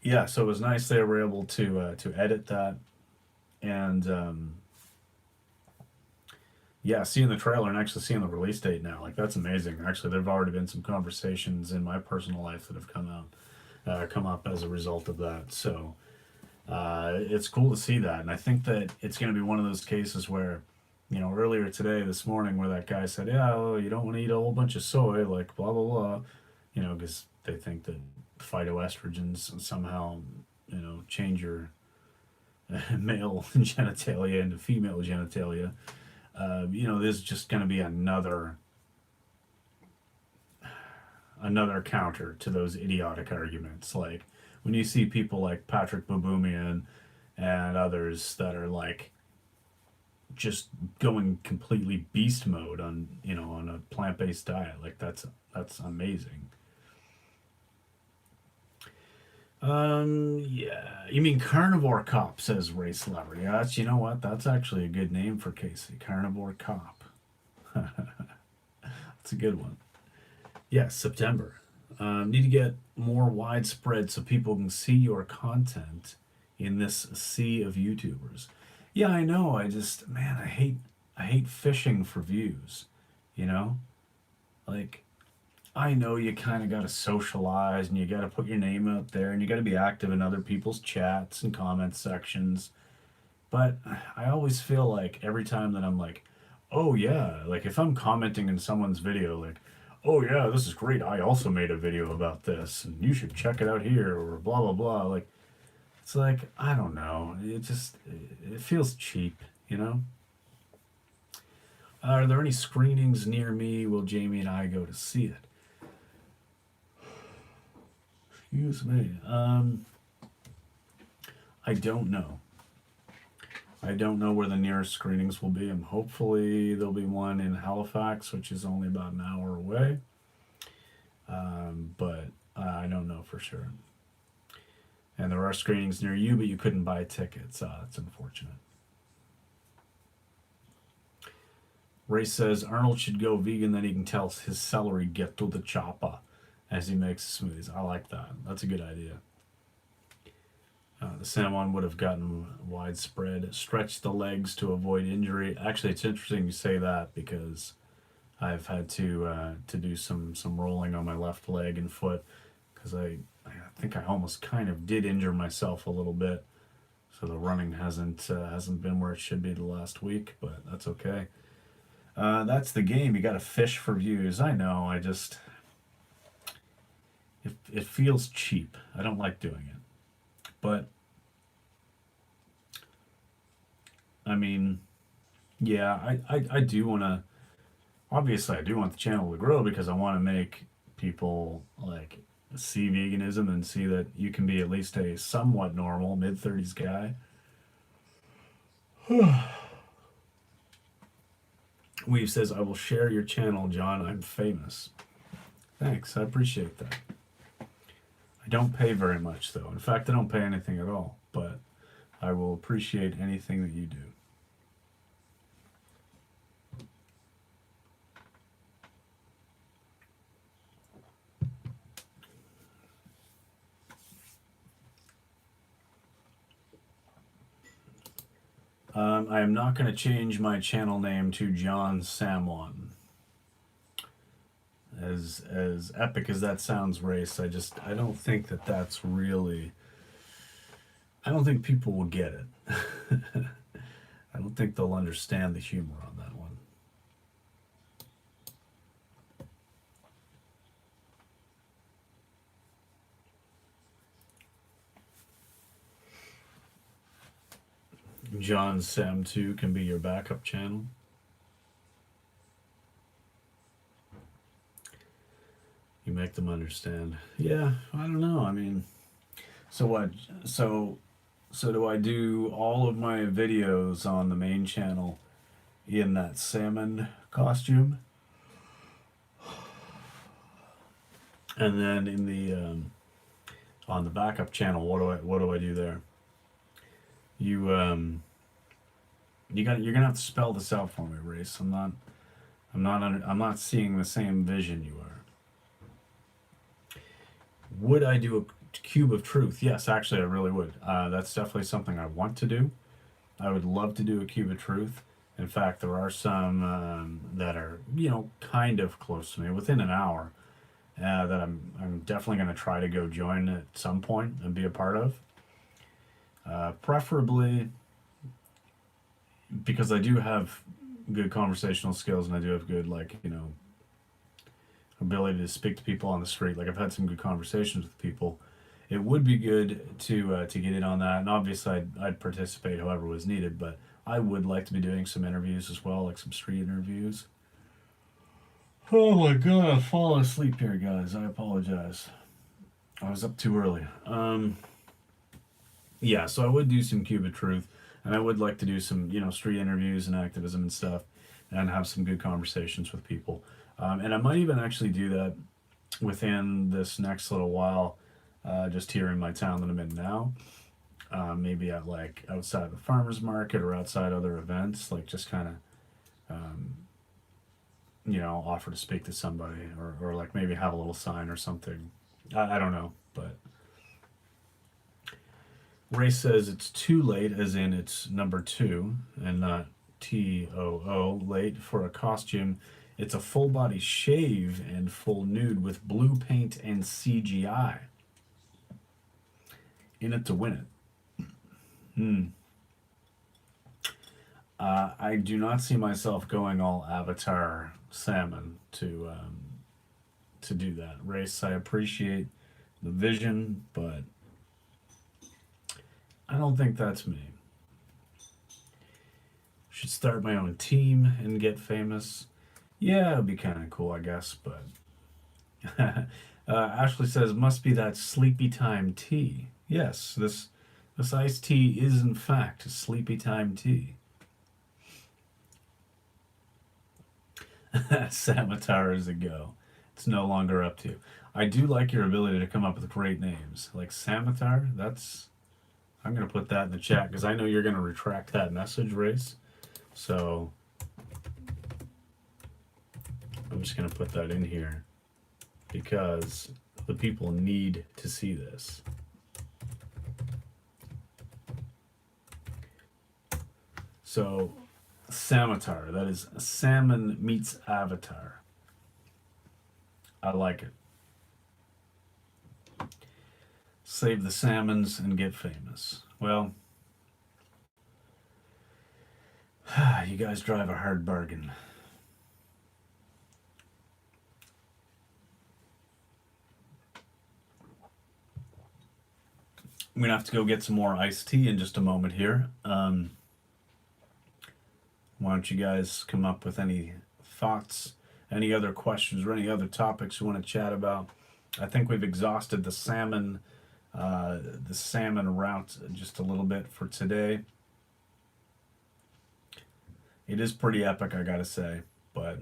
Yeah, so it was nice they were able to edit that, and yeah, seeing the trailer and actually seeing the release date now, like that's amazing. Actually, there've already been some conversations in my personal life that have come up as a result of that. So it's cool to see that, and I think that it's going to be one of those cases where, earlier today, this morning, where that guy said, "Yeah, well, you don't want to eat a whole bunch of soy, like blah blah blah," because they think that phytoestrogens somehow, change your male genitalia into female genitalia. There's just going to be another counter to those idiotic arguments. Like when you see people like Patrick Baboumian and others that are like just going completely beast mode on a plant-based diet, like that's amazing. Yeah, you mean Carnivore Cop, says Ray Celebrity. That's, you know what, that's actually a good name for Casey. Carnivore Cop. That's a good one. Yes, September. Need to get more widespread so people can see your content in this sea of YouTubers. Yeah, I know. Man, I hate fishing for views. You know, like I know you kind of got to socialize and you got to put your name out there and you got to be active in other people's chats and comment sections. But I always feel like every time that I'm like, oh yeah, like if I'm commenting in someone's video, like, oh yeah, this is great. I also made a video about this and you should check it out here or blah blah blah. Like It's like, I don't know. It feels cheap, you know? Are there any screenings near me? Will Jamie and I go to see it? Excuse me. I don't know. I don't know where the nearest screenings will be. And hopefully there'll be one in Halifax, which is only about an hour away. But I don't know for sure. And there are screenings near you, but you couldn't buy tickets. That's unfortunate. Ray says Arnold should go vegan, then he can tell his celery get to the chopper as he makes smoothies. I like that. That's a good idea. The salmon would have gotten widespread. Stretch the legs to avoid injury. Actually, it's interesting you say that because I've had to do some rolling on my left leg and foot because I think I almost kind of did injure myself a little bit. So the running hasn't been where it should be the last week, but that's okay. That's the game. You got to fish for views. I know. It feels cheap. I don't like doing it, but I mean, yeah, I do want to. Obviously, I do want the channel to grow because I want to make people like see veganism and see that you can be at least a somewhat normal mid-30s guy. Weave says, I will share your channel, John. I'm famous. Thanks. I appreciate that. I don't pay very much, though. In fact, I don't pay anything at all, but I will appreciate anything that you do. I am not going to change my channel name to John Samwan. As epic as that sounds, Race, I don't think that that's really. I don't think people will get it. I don't think they'll understand the humor on that one. John Sam 2 can be your backup channel. You make them understand. Yeah, I don't know. I mean, so what? So do I do all of my videos on the main channel in that salmon costume? And then in the on the backup channel, what do I do there? You're gonna have to spell this out for me, Race. I'm not seeing the same vision you are. Would I do a cube of truth? Yes, actually, I really would. That's definitely something I want to do. I would love to do a cube of truth. In fact, there are some that are kind of close to me, within an hour, that I'm definitely going to try to go join at some point and be a part of. Preferably because I do have good conversational skills and I do have good ability to speak to people on the street. Like I've had some good conversations with people. It would be good to get in on that, and obviously I'd participate however was needed. But I would like to be doing some interviews as well, like some street interviews. Oh my god, I've fallen asleep here, guys. I apologize. I was up too early. Yeah, so I would do some Cube of Truth, and I would like to do some street interviews and activism and stuff, and have some good conversations with people. And I might even actually do that within this next little while, just here in my town that I'm in now. Maybe at like outside the farmers market or outside other events, like just kind of, offer to speak to somebody or like maybe have a little sign or something. I don't know, but Ray says it's too late, as in it's number 2 and not TOO late for a costume. It's a full body shave and full nude with blue paint and CGI. In it to win it. I do not see myself going all Avatar salmon to do that. Race, I appreciate the vision, but I don't think that's me. Should start my own team and get famous. Yeah, it'd be kind of cool, I guess. But Ashley says must be that sleepy time tea. Yes, this iced tea is in fact a sleepy time tea. Samatar is a go. It's no longer up to you. I do like your ability to come up with great names. Like Samatar, that's. I'm going to put that in the chat because I know you're going to retract that message, Race. So I'm just going to put that in here because the people need to see this. So, Samatar, that is salmon meets avatar. I like it. Save the salmons and get famous. Well, you guys drive a hard bargain. I'm going to have to go get some more iced tea in just a moment here. Why don't you guys come up with any thoughts, any other questions, or any other topics you want to chat about? I think we've exhausted the salmon route just a little bit for today. It is pretty epic, I gotta say, but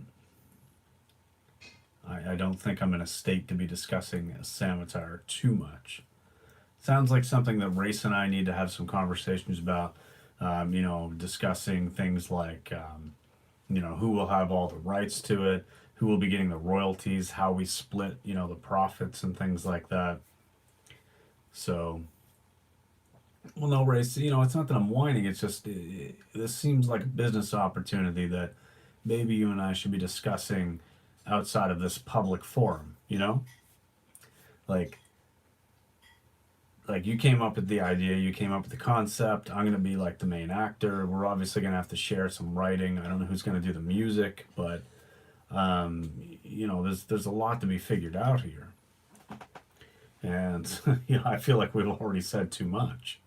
I don't think I'm in a state to be discussing Samatar too much. Sounds like something that Race and I need to have some conversations about. Discussing things like, who will have all the rights to it, who will be getting the royalties, how we split, the profits and things like that. So, well, no, Race, it's not that I'm whining. It's just this seems like a business opportunity that maybe you and I should be discussing outside of this public forum. Like you came up with the idea, you came up with the concept. I'm gonna be like the main actor. We're obviously gonna have to share some writing. I don't know who's gonna do the music, but there's a lot to be figured out here. And I feel like we've already said too much.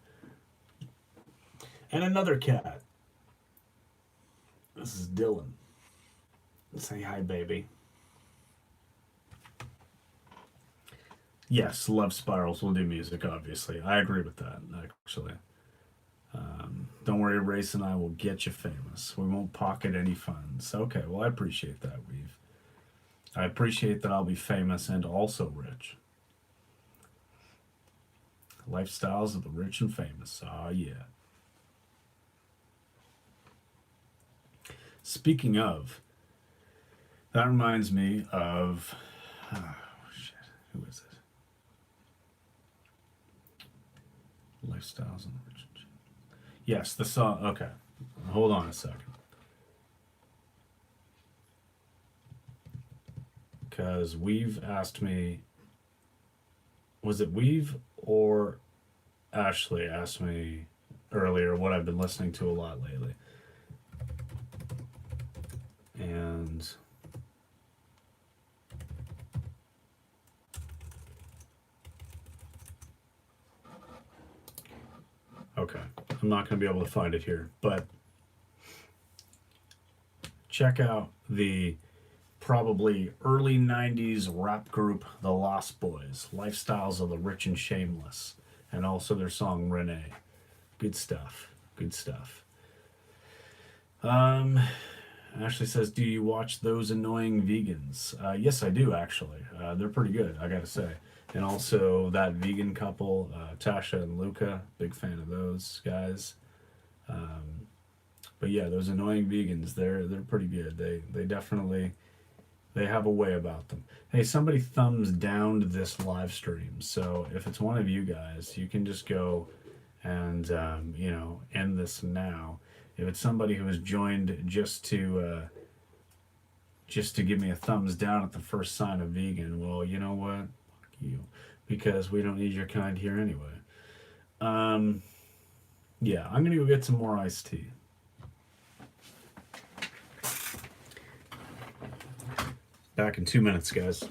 And another cat. This is Dylan. Say hi, baby. Yes, Love Spirals will do music, obviously. I agree with that, actually. Don't worry, Race and I will get you famous. We won't pocket any funds. Okay, well, I appreciate that, Weave. I appreciate that I'll be famous and also rich. Lifestyles of the rich and famous. Ah, yeah. Speaking of, that reminds me of. Oh, shit. Who is it? Lifestyles and the rich. Yes, the song. Okay. Hold on a second. Because Weave asked me. Was it Weave or Ashley asked me earlier what I've been listening to a lot lately? And okay, I'm not going to be able to find it here, but check out the probably early 90s rap group The Lost Boys, Lifestyles of the Rich and Shameless, and also their song Renee. Good stuff. Good stuff. Ashley says, do you watch Those Annoying Vegans? Yes, I do, actually. They're pretty good, I gotta say. And also that vegan couple, Tasha and Luca, big fan of those guys. But yeah, Those Annoying Vegans, they're pretty good. They definitely, they have a way about them. Hey, somebody thumbs downed this live stream, so if it's one of you guys, you can just go and end this now. If it's somebody who has joined just to give me a thumbs down at the first sign of vegan, well, you know what? Fuck you, because we don't need your kind here anyway. Yeah, I'm gonna go get some more iced tea. Back in 2 minutes, guys.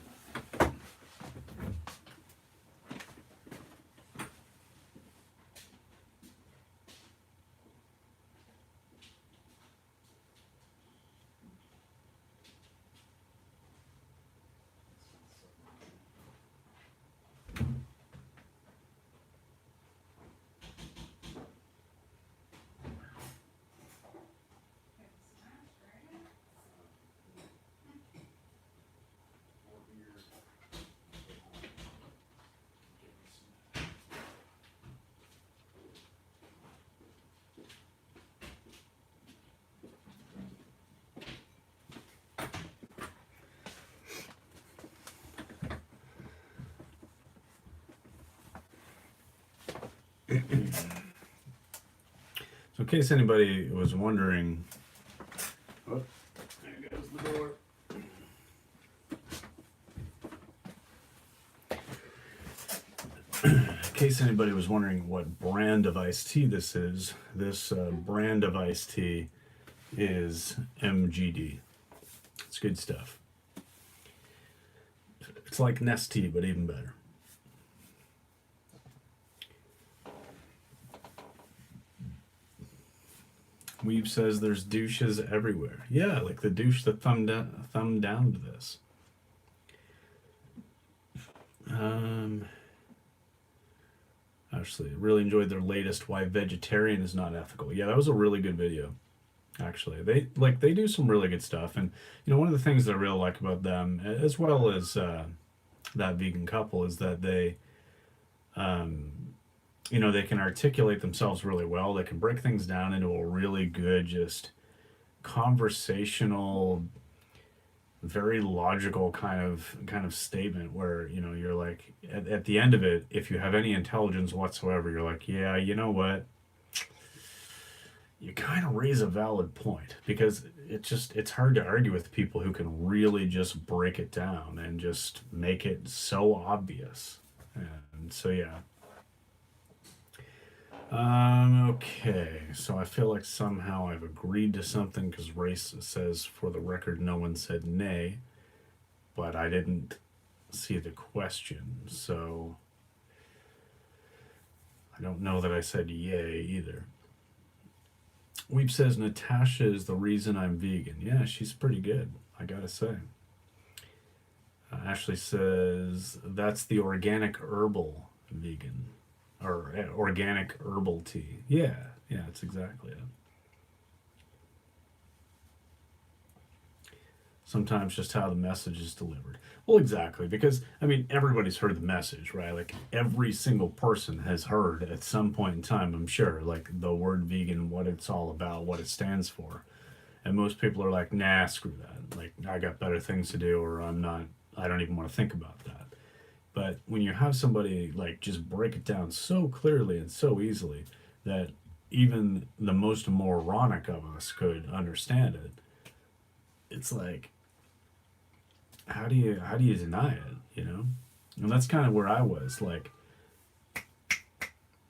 So in case anybody was wondering, oh, there goes the door. In case anybody was wondering what brand of iced tea this is, this brand of iced tea is MGD. It's good stuff. It's like Nestea, but even better. Weeb says there's douches everywhere. Yeah, like the douche that thumb down to this. Actually, really enjoyed their latest "Why Vegetarian is Not Ethical." Yeah, that was a really good video. Actually, they do some really good stuff, and one of the things that I really like about them, as well as that vegan couple, is that they they can articulate themselves really well. They can break things down into a really good, just conversational, very logical kind of statement where you're like at the end of it, if you have any intelligence whatsoever, you're like, yeah, you know what, you kind of raise a valid point, because it's hard to argue with people who can really just break it down and just make it so obvious. And so yeah. Okay, so I feel like somehow I've agreed to something, because Race says, for the record, no one said nay, but I didn't see the question, so I don't know that I said yay either. Weeb says Natasha is the reason I'm vegan. Yeah, she's pretty good, I gotta say. Ashley says that's the organic herbal vegan. Or organic herbal tea. Yeah, that's exactly it. Sometimes just how the message is delivered. Well, exactly, because everybody's heard the message, right? Like every single person has heard at some point in time, I'm sure, like the word vegan, what it's all about, what it stands for. And most people are like, nah, screw that. Like, I got better things to do, or I don't even want to think about that. But when you have somebody like just break it down so clearly and so easily that even the most moronic of us could understand it, it's like, how do you deny it, And that's kind of where I was. Like,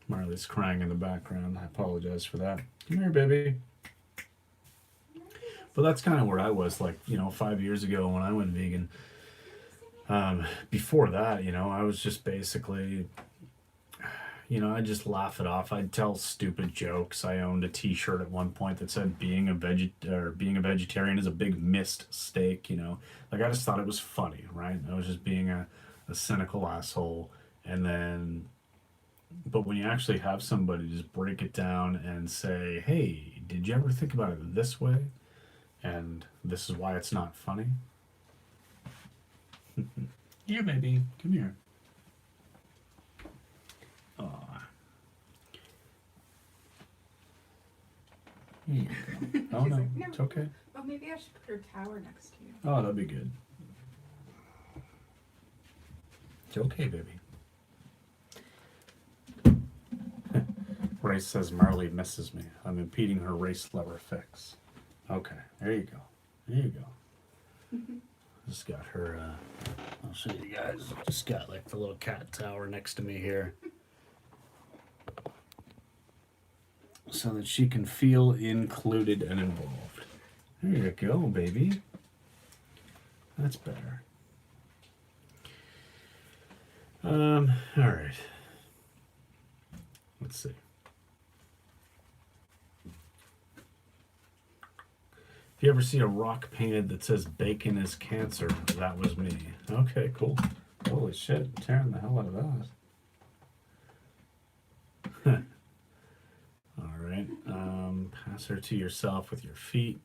Marley's crying in the background. I apologize for that. Come here, baby. But that's kind of where I was, like, 5 years ago when I went vegan. Before that, I was just basically, I'd just laugh it off. I'd tell stupid jokes. I owned a T-shirt at one point that said being a vegetarian is a big mistake. Like, I just thought it was funny, right? I was just being a cynical asshole. And then, but when you actually have somebody just break it down and say, hey, did you ever think about it this way? And this is why it's not funny. Here, baby. Come here. Aw. Oh, no. Like, no. It's okay. Oh, maybe I should put her tower next to you. Oh, that'd be good. It's okay, baby. Race says Marley misses me. I'm impeding her race lover fix. Okay, there you go. There you go. Just got her, I'll show you guys. Just got like the little cat tower next to me here. So that she can feel included and involved. There you go, baby. That's better. All right. Let's see. If you ever see a rock painted that says bacon is cancer, that was me. Okay, cool. Holy shit, tearing the hell out of that. All right. Pass her to yourself with your feet.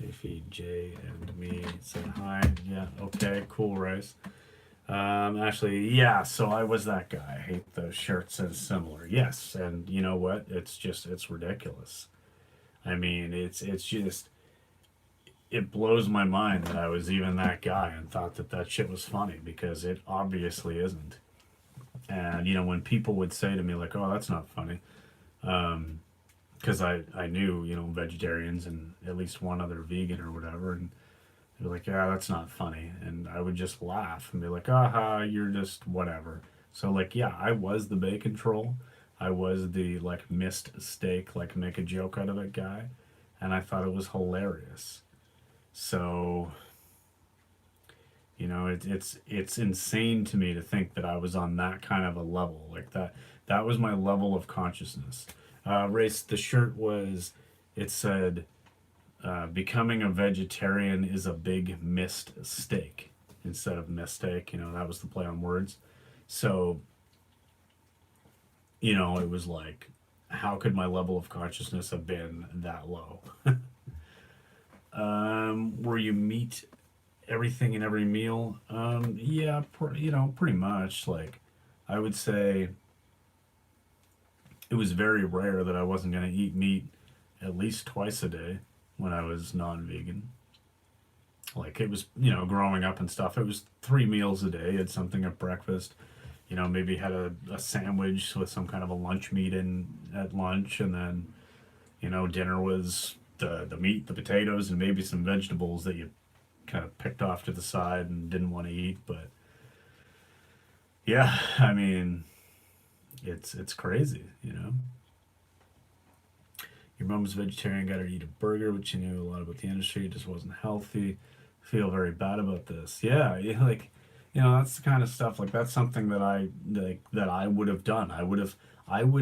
They feed Jay and me. Say hi. Yeah, okay, cool, Rice. Actually, yeah, so I was that guy. I hate those shirts as similar. Yes, and you know what? It's ridiculous. It's just, it blows my mind that I was even that guy and thought that shit was funny, because it obviously isn't. And when people would say to me like, "Oh, that's not funny," because I knew vegetarians and at least one other vegan or whatever, and they're like, "Yeah, that's not funny," and I would just laugh and be like, "Aha, you're just whatever." So like, yeah, I was the bacon troll. I was the like missed steak, like make a joke out of it guy, and I thought it was hilarious. So it's insane to me to think that I was on that kind of a level like that. That was my level of consciousness. Race. The shirt was. It said, "Becoming a vegetarian is a big missed steak," instead of mistake. That was the play on words. So it was like, how could my level of consciousness have been that low? Where you meet everything in every meal. Yeah, pretty much. Like, I would say it was very rare that I wasn't going to eat meat at least twice a day when I was non-vegan. Like, it was, growing up and stuff, it was 3 meals a day. Had something at breakfast, maybe had a sandwich with some kind of a lunch meat in at lunch, and then, dinner was the meat, the potatoes, and maybe some vegetables that you kind of picked off to the side and didn't want to eat. But yeah, I mean, it's crazy. Your mom's vegetarian, got her to eat a burger, which she knew a lot about the industry. It just wasn't healthy. Feel very bad about this. Yeah, yeah, like, that's the kind of stuff. Like, that's something that I would have done. I would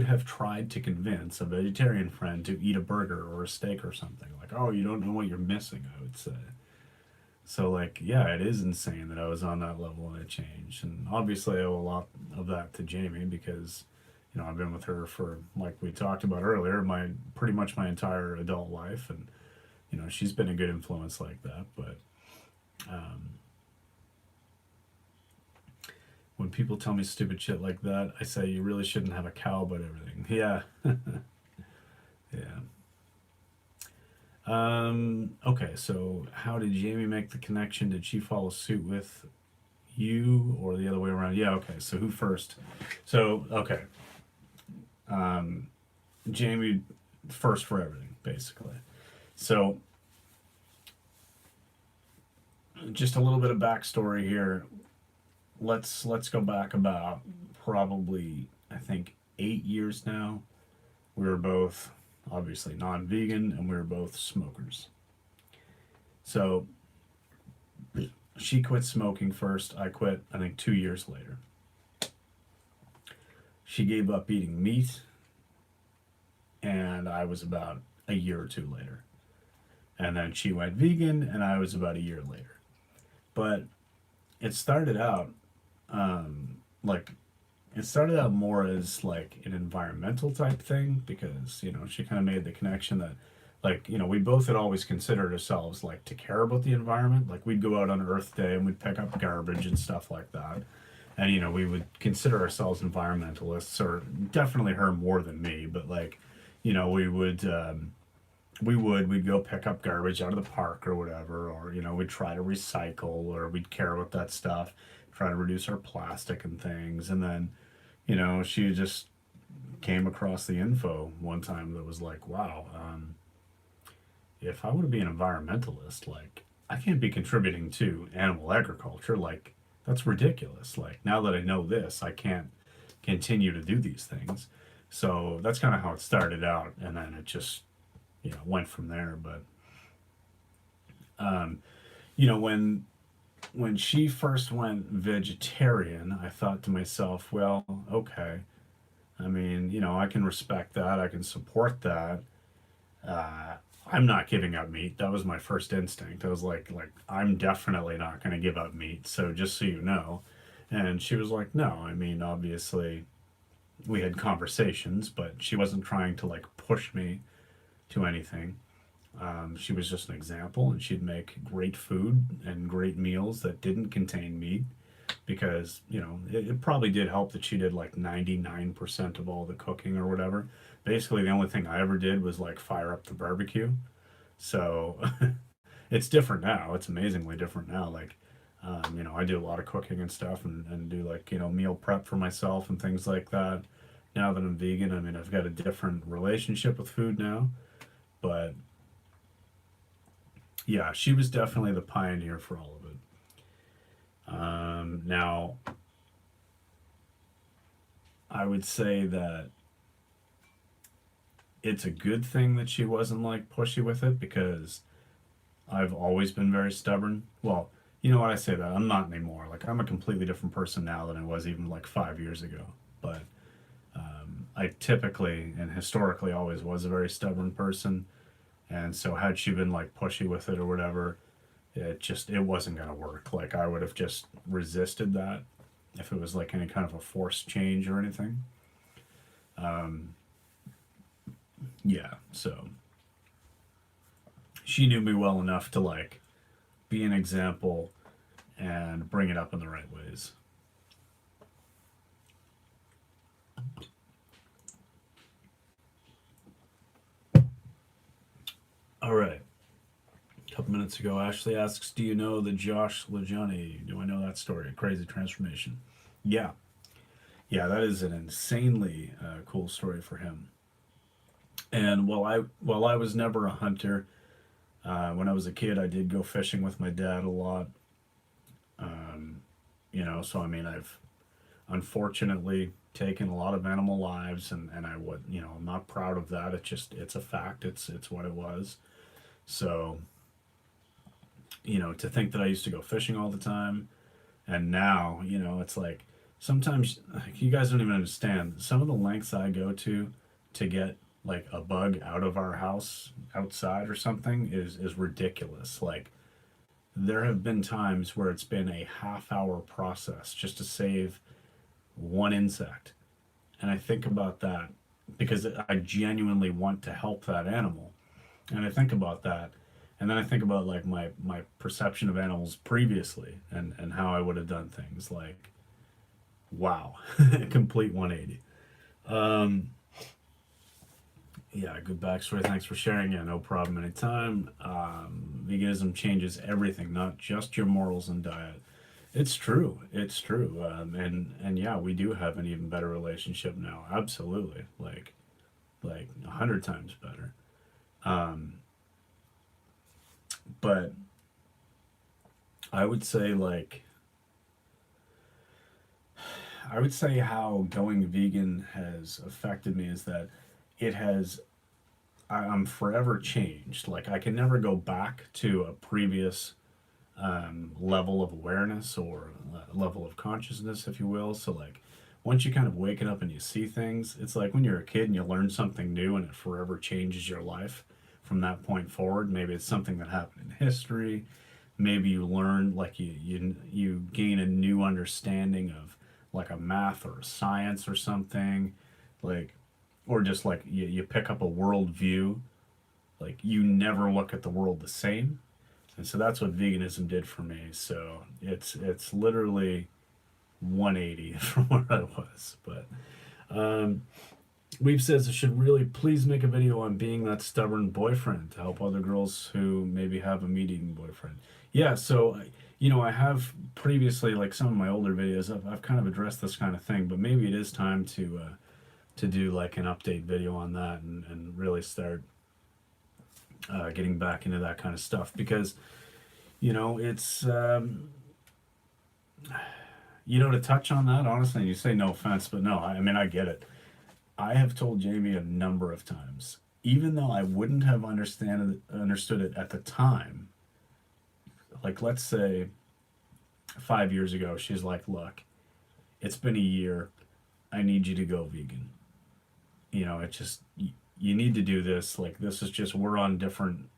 have tried to convince a vegetarian friend to eat a burger or a steak or something. Like, oh, you don't know what you're missing, I would say. So like, yeah, it is insane that I was on that level and it changed. And obviously I owe a lot of that to Jamie because, I've been with her for, like we talked about earlier, my pretty much my entire adult life, and she's been a good influence like that. But um, when people tell me stupid shit like that, I say you really shouldn't have a cow about everything. Yeah, yeah. Okay, so how did Jamie make the connection? Did she follow suit with you or the other way around? Yeah, okay. So who first? So, okay. Um, Jamie first for everything, basically. So, just a little bit of backstory here. Let's go back about probably I think 8 years now. We were both obviously non-vegan and we were both smokers. So she quit smoking first. I quit, I think, 2 years later. She gave up eating meat, and I was about a year or two later. And then she went vegan, and I was about a year later. But it started out like it started out more as like an environmental type thing because she kind of made the connection that like we both had always considered ourselves like to care about the environment. Like, we'd go out on Earth Day and we'd pick up garbage and stuff like that, and we would consider ourselves environmentalists, or definitely her more than me, but like we'd go pick up garbage out of the park or whatever, or we'd try to recycle, or we'd care about that stuff, try to reduce our plastic and things. And then she just came across the info one time that was like, wow, if I want to be an environmentalist, like, I can't be contributing to animal agriculture. Like, that's ridiculous. Like, now that I know this, I can't continue to do these things. So that's kind of how it started out, and then it just went from there. But um, when she first went vegetarian, I thought to myself, well, okay. I mean, I can respect that. I can support that. Uh, I'm not giving up meat. That was my first instinct. I was like I'm definitely not going to give up meat. So just so you know. And she was like, no. I mean, obviously, we had conversations, but she wasn't trying to like push me to anything. She was just an example, and she'd make great food and great meals that didn't contain meat because it probably did help that she did like 99% of all the cooking or whatever. Basically, the only thing I ever did was like fire up the barbecue. So it's different now. It's amazingly different now. Like, I do a lot of cooking and stuff, and do like meal prep for myself and things like that. Now that I'm vegan, I mean I've got a different relationship with food now, but yeah, she was definitely the pioneer for all of it. Now, I would say that it's a good thing that she wasn't like pushy with it because I've always been very stubborn. Well, you know what I say that I'm not anymore. Like I'm a completely different person now than I was even like 5 years ago. But I typically and historically always was a very stubborn person, and so had she been like pushy with it or whatever, it wasn't gonna work. Like I would have just resisted that if it was like any kind of a forced change or anything. Um, yeah, so she knew me well enough to like be an example and bring it up in the right ways. All right. A couple minutes ago, Ashley asks, "Do you know the Josh Lajani? Do I know that story? A crazy transformation." Yeah, yeah, that is an insanely cool story for him. And while I was never a hunter, when I was a kid, I did go fishing with my dad a lot. Um, so I mean, I've unfortunately taken a lot of animal lives, and I would, I'm not proud of that. It's a fact. It's what it was. So, to think that I used to go fishing all the time, and now, it's like sometimes like, you guys don't even understand some of the lengths I go to get like a bug out of our house outside or something is ridiculous. Like there have been times where it's been a half hour process just to save one insect. And I think about that because I genuinely want to help that animal. And I think about that. And then I think about like my perception of animals previously and how I would have done things like, wow, complete 180. Um, yeah, good backstory. Thanks for sharing. Yeah, no problem anytime. Veganism changes everything, not just your morals and diet. It's true. It's true. And yeah, we do have an even better relationship now. Absolutely. Like 100 times better. Um, but I would say like I would say how going vegan has affected me is that it has I'm forever changed. Like I can never go back to a previous level of awareness or level of consciousness, if you will. So like once you kind of waken up and you see things, it's like when you're a kid and you learn something new and it forever changes your life from that point forward. Maybe it's something that happened in history. Maybe you learn like you gain a new understanding of like a math or a science or something, like or just like you pick up a world view. Like you never look at the world the same, and so that's what veganism did for me. So it's literally 180 from where I was. But um, Weave says I should really please make a video on being that stubborn boyfriend to help other girls who maybe have a meat eating boyfriend. Yeah, so I have previously, like some of my older videos, I've kind of addressed this kind of thing, but maybe it is time to do like an update video on that and really start getting back into that kind of stuff because it's to touch on that honestly. And you say no offense, but no, I mean I get it. I have told Jamie a number of times, even though I wouldn't have understood it at the time. Like let's say 5 years ago, she's like, "Look, it's been a year. I need you to go vegan. It just you need to do this. Like this is just we're on different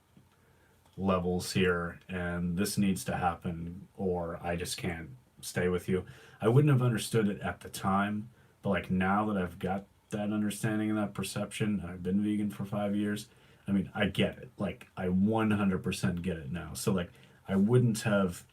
levels here, and this needs to happen, or I just can't stay with you." I wouldn't have understood it at the time, but like now that I've got that understanding and that perception, and I've been vegan for 5 years, I mean, I get it. Like I 100% get it now. So like I wouldn't have.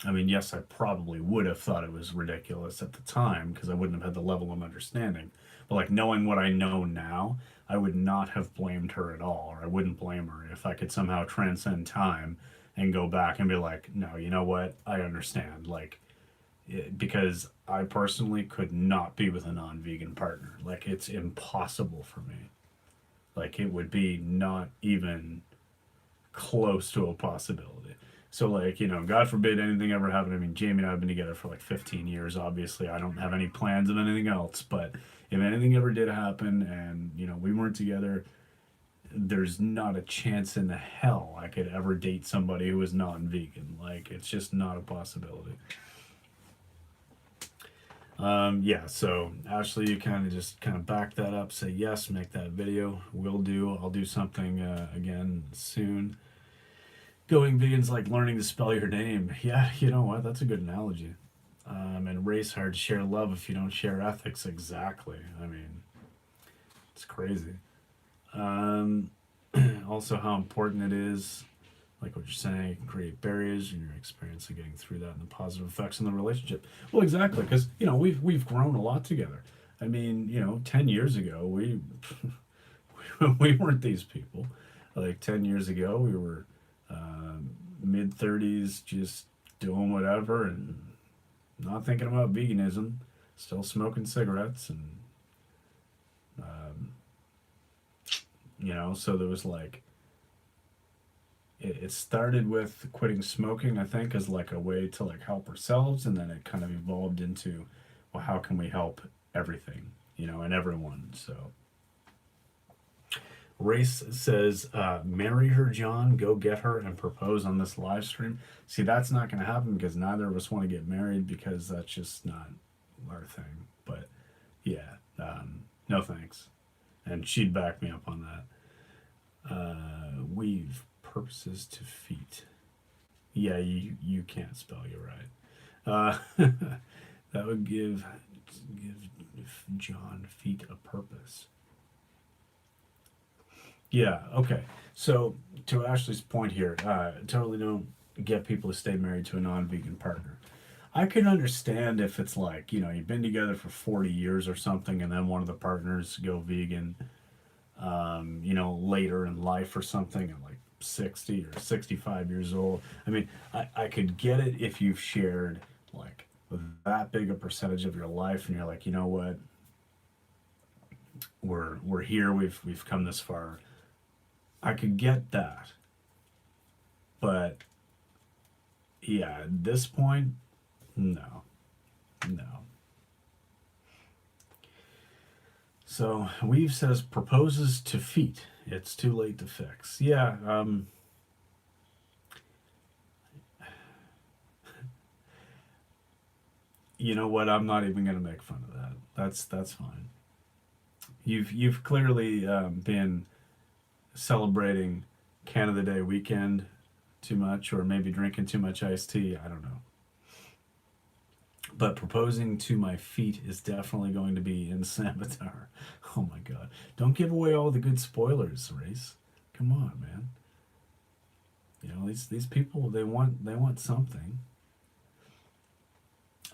I mean, yes, I probably would have thought it was ridiculous at the time because I wouldn't have had the level of understanding. But like knowing what I know now, I would not have blamed her at all, or I wouldn't blame her if I could somehow transcend time and go back and be like, no, you know what? I understand. Because I personally could not be with a non-vegan partner. Like, it's impossible for me. Like, it would be not even close to a possibility. So, like, God forbid anything ever happened. I mean, Jamie and I have been together for like 15 years. Obviously, I don't have any plans of anything else. But if anything ever did happen and, we weren't together, there's not a chance in the hell I could ever date somebody who is non-vegan. Like, it's just not a possibility. Yeah, so Ashley, you kind of back that up, say yes, make that video. I'll do something again soon. Going vegan's like learning to spell your name. Yeah, you know what? That's a good analogy. And race hard to share love if you don't share ethics. Exactly. I mean, it's crazy. Also, how important it is, like what you're saying, it can create barriers in your experience of getting through that and the positive effects in the relationship. Well, exactly, because we've grown a lot together. I mean, 10 years ago we weren't these people. Like 10 years ago, we were mid 30s, just doing whatever and not thinking about veganism, still smoking cigarettes, and so there was like it started with quitting smoking, I think, as like a way to like help ourselves, and then it kind of evolved into, well, how can we help everything, and everyone. So Race says, marry her, John, go get her and propose on this live stream. See, that's not going to happen because neither of us want to get married, because that's just not our thing. But yeah, no thanks. And she'd back me up on that. Weave purposes to feet. Yeah, you can't spell, you're right. That would give John feet a purpose. Yeah, okay. So, to Ashley's point here, totally don't get people to stay married to a non-vegan partner. I can understand if it's like, you've been together for 40 years or something, and then one of the partners go vegan, later in life or something, at like 60 or 65 years old. I mean, I could get it if you've shared like that big a percentage of your life, and you're like, you know what, we're here, we've come this far. I could get that. But yeah, at this point, no. So Weave says proposes to feet. It's too late to fix. Yeah, you know what? I'm not even gonna make fun of that. That's fine. You've clearly been celebrating Canada Day weekend too much, or maybe drinking too much iced tea. I don't know. But proposing to my feet is definitely going to be in Savitar. Oh my god. Don't give away all the good spoilers, Race. Come on, man. These people, they want something.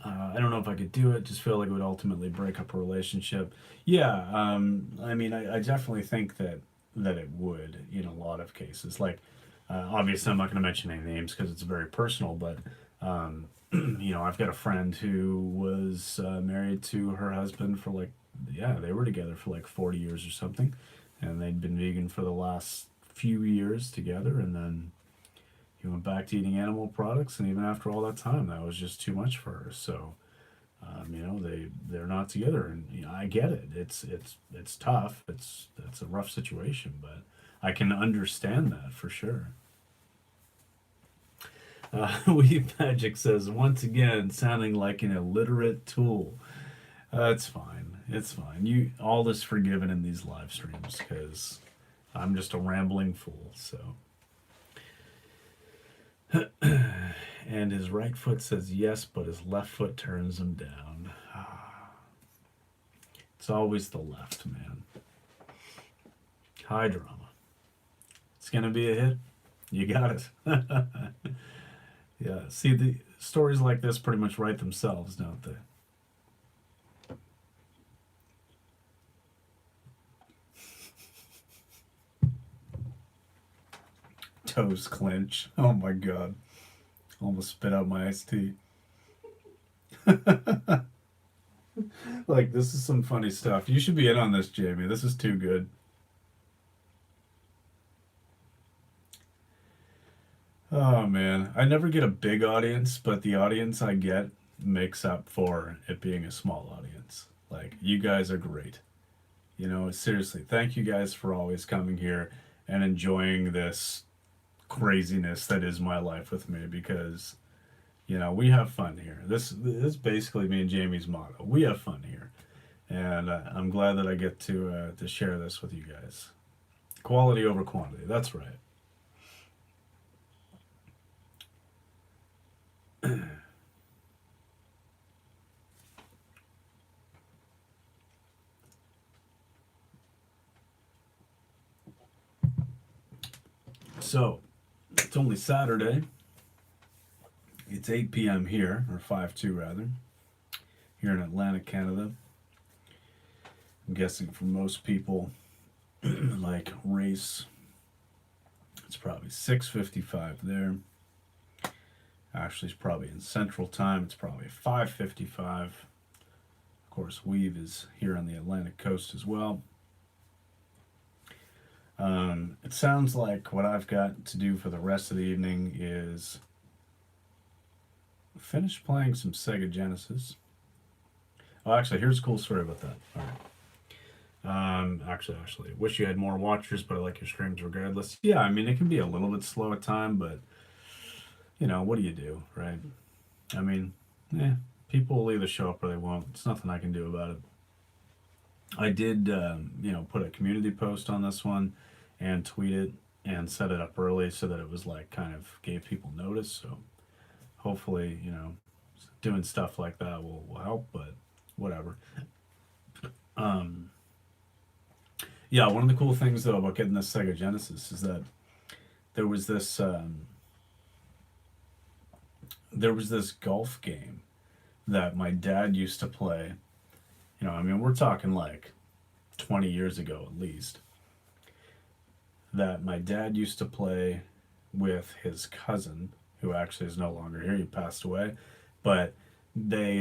I don't know if I could do it. Just feel like it would ultimately break up a relationship. Yeah, I mean, I definitely think that it would in a lot of cases. Like, obviously, I'm not going to mention any names because it's very personal, but I've got a friend who was married to her husband for like, yeah, they were together for like 40 years or something, and they'd been vegan for the last few years together, and then he went back to eating animal products, and even after all that time, that was just too much for her. So, they're not together, and I get it. It's tough. It's a rough situation, but I can understand that for sure. Weave Magic says, once again, sounding like an illiterate tool. It's fine. It's fine. All is forgiven in these live streams because I'm just a rambling fool. So, and his right foot says yes, but his left foot turns him down. It's always the left, man. High drama. It's gonna be a hit. You got it. Yeah. See, the stories like this pretty much write themselves, don't they? toes clench. Oh my god. Almost spit out my iced tea. Like, this is some funny stuff. You should be in on this, Jamie. This is too good. Oh man, I never get a big audience, but the audience I get makes up for it being a small audience. Like, you guys are great. You know, seriously, thank you guys for always coming here and enjoying this craziness that is my life with me, because you know, we have fun here. This is basically me and Jamie's motto. We have fun here, and I'm glad that I get to share this with you guys. Quality over quantity. That's right. So, it's only Saturday. It's 8 p.m. here, or 5:02 rather, here in Atlantic, Canada. I'm guessing for most people, like race, it's probably 6:55 there. Ashley's probably in Central Time. It's probably 5:55. Of course, Weave is here on the Atlantic coast as well. It sounds like what I've got to do for the rest of the evening is finish playing some Sega Genesis. Oh, actually, here's a cool story about that. All right. Actually, wish you had more watchers, but I like your streams regardless. Yeah, I mean, it can be a little bit slow at time, but you know, what do you do, right? I mean, people will either show up or they won't. It's nothing I can do about it. I did, put a community post on this one and tweet it and set it up early so that it was like kind of gave people notice. So hopefully, doing stuff like that will help, but whatever. Yeah, one of the cool things though about getting this Sega Genesis is that there was this golf game that my dad used to play. You know, I mean, we're talking like 20 years ago at least. That my dad used to play with his cousin, who actually is no longer here. He passed away, but they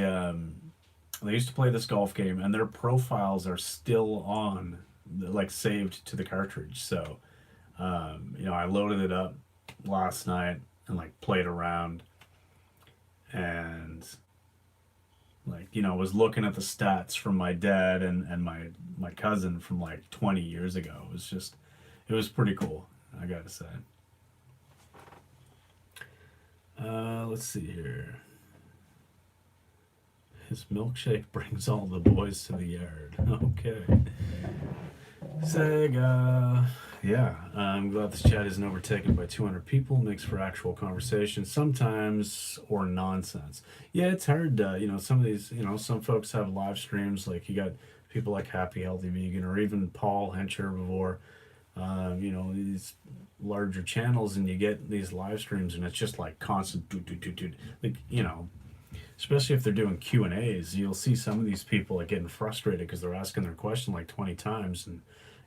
used to play this golf game, and their profiles are still on, like saved to the cartridge. So, I loaded it up last night and like played around, and was looking at the stats from my dad and my cousin from like 20 years ago. It was pretty cool, I gotta say. Let's see here. His milkshake brings all the boys to the yard. Okay. Sega. Yeah, I'm glad this chat isn't overtaken by 200 people. Makes for actual conversation sometimes, or nonsense. Yeah, it's hard. Some of these, some folks have live streams. Like you got people like Happy Healthy Vegan, or even Paul Hench Herbivore. These larger channels, and you get these live streams, and it's just like constant like, especially if they're doing Q&As, you'll see some of these people like getting frustrated because they're asking their question like 20 times, and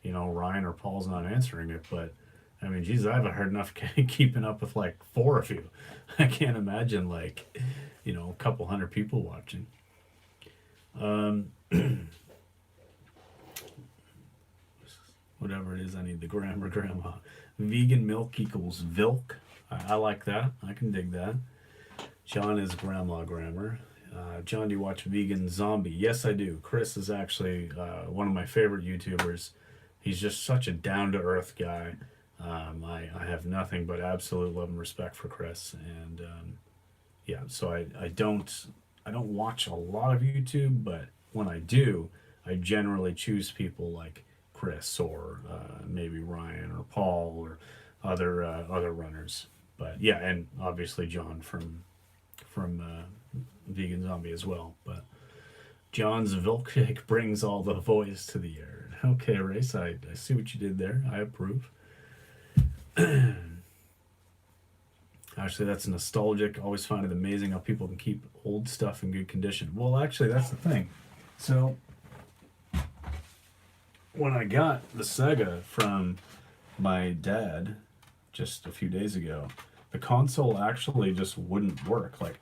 Ryan or Paul's not answering it. But I mean, geez, I have a hard enough keeping up with like 4 of you. I can't imagine like a couple hundred people watching. Whatever it is, I need the grammar, grandma. Vegan milk equals vilk. I like that. I can dig that. John is grandma grammar. John, do you watch Vegan Zombie? Yes, I do. Chris is actually one of my favorite YouTubers. He's just such a down-to-earth guy. I have nothing but absolute love and respect for Chris. And so I don't watch a lot of YouTube, but when I do, I generally choose people like Chris or maybe Ryan or Paul or other runners. But yeah, and obviously John from Vegan Zombie as well. But John's milkshake brings all the boys to the yard. Okay, Race, I see what you did there. I approve. Actually, that's nostalgic. Always find it amazing how people can keep old stuff in good condition. Well, actually, that's the thing. So when I got the Sega from my dad, just a few days ago. The console actually just wouldn't work. Like,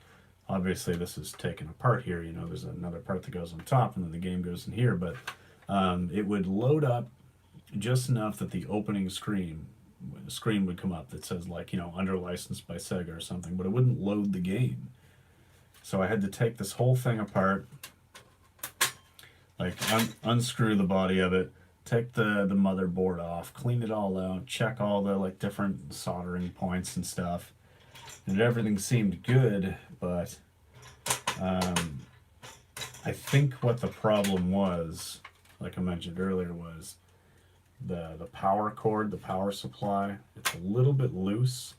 obviously, this is taken apart here. You know, there's another part that goes on top, and then the game goes in here. But it would load up just enough that the opening screen would come up that says, like, you know, under licensed by Sega or something, but it wouldn't load the game. So I had to take this whole thing apart, like unscrew the body of it, take the motherboard off, clean it all out, check all the like different soldering points and stuff, and everything seemed good. But I think what the problem was, like I mentioned earlier, was the power cord, the power supply. It's a little bit loose,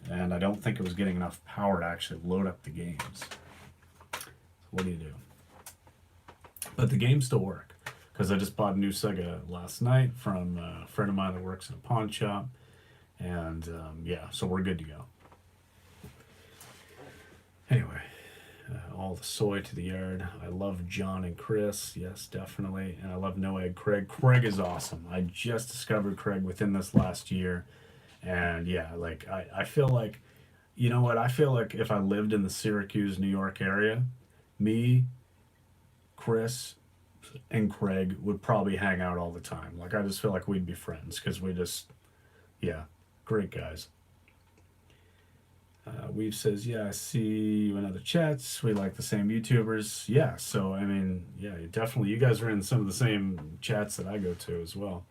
and I don't think it was getting enough power to actually load up the games. So what do you do? But the games still work, because I just bought a new Sega last night from a friend of mine that works in a pawn shop, and yeah, so we're good to go. Anyway, all the soy to the yard. I love John and Chris, yes, definitely, and I love No Egg Craig. Craig is awesome. I just discovered Craig within this last year, and yeah, like I feel like, you know what? I feel like if I lived in the Syracuse, New York area, me, Chris, and Craig would probably hang out all the time. Like, I just feel like we'd be friends because we just, yeah, great guys. Weave says, yeah, I see you in other chats. We like the same YouTubers. Yeah, so, I mean, yeah, definitely. You guys are in some of the same chats that I go to as well.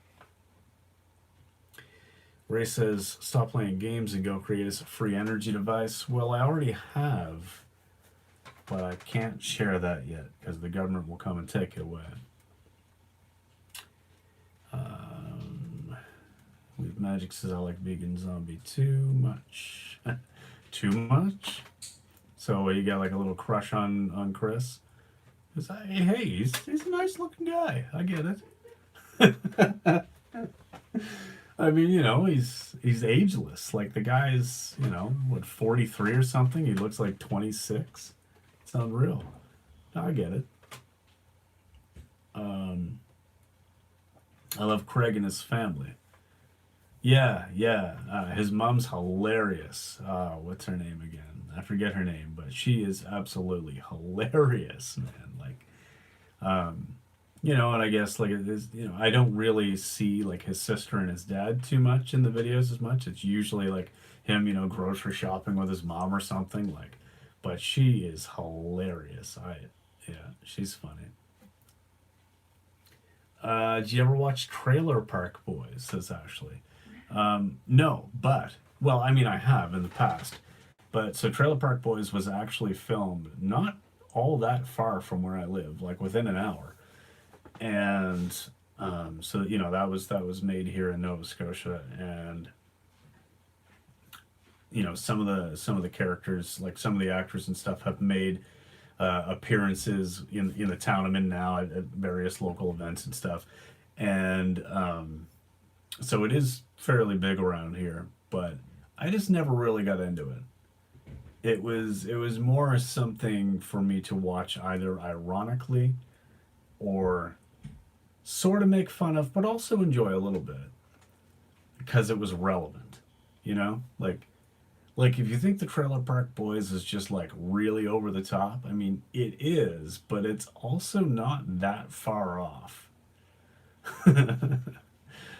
Ray says, stop playing games and go create us a free energy device. Well, I already have, but I can't share that yet because the government will come and take it away. Weave Magic says, I like Vegan Zombie too much. Too much? So you got like a little crush on Chris? Because hey, he's a nice looking guy. I get it. I mean, you know, he's ageless. Like, the guy's, you know, what, 43 or something? He looks like 26. It's unreal. I get it. I love Craig and his family. Yeah. His mom's hilarious. What's her name again? I forget her name, but she is absolutely hilarious, man. Like, you know, and I guess, like, it is, you know, I don't really see like his sister and his dad too much in the videos as much. It's usually like him, you know, grocery shopping with his mom or something. Like, but she is hilarious. Yeah, she's funny. Did you ever watch Trailer Park Boys? Says Ashley. No, but, well, I mean, I have in the past. But so Trailer Park Boys was actually filmed not all that far from where I live, like within an hour. And so, you know, that was made here in Nova Scotia, and you know, some of the characters, like some of the actors and stuff, have made appearances in the town I'm in now at various local events and stuff. And so it is fairly big around here, but I just never really got into it. It was more something for me to watch, either ironically or sort of make fun of, but also enjoy a little bit because it was relevant, you know? Like if you think the Trailer Park Boys is just like really over the top, I mean, it is, but it's also not that far off.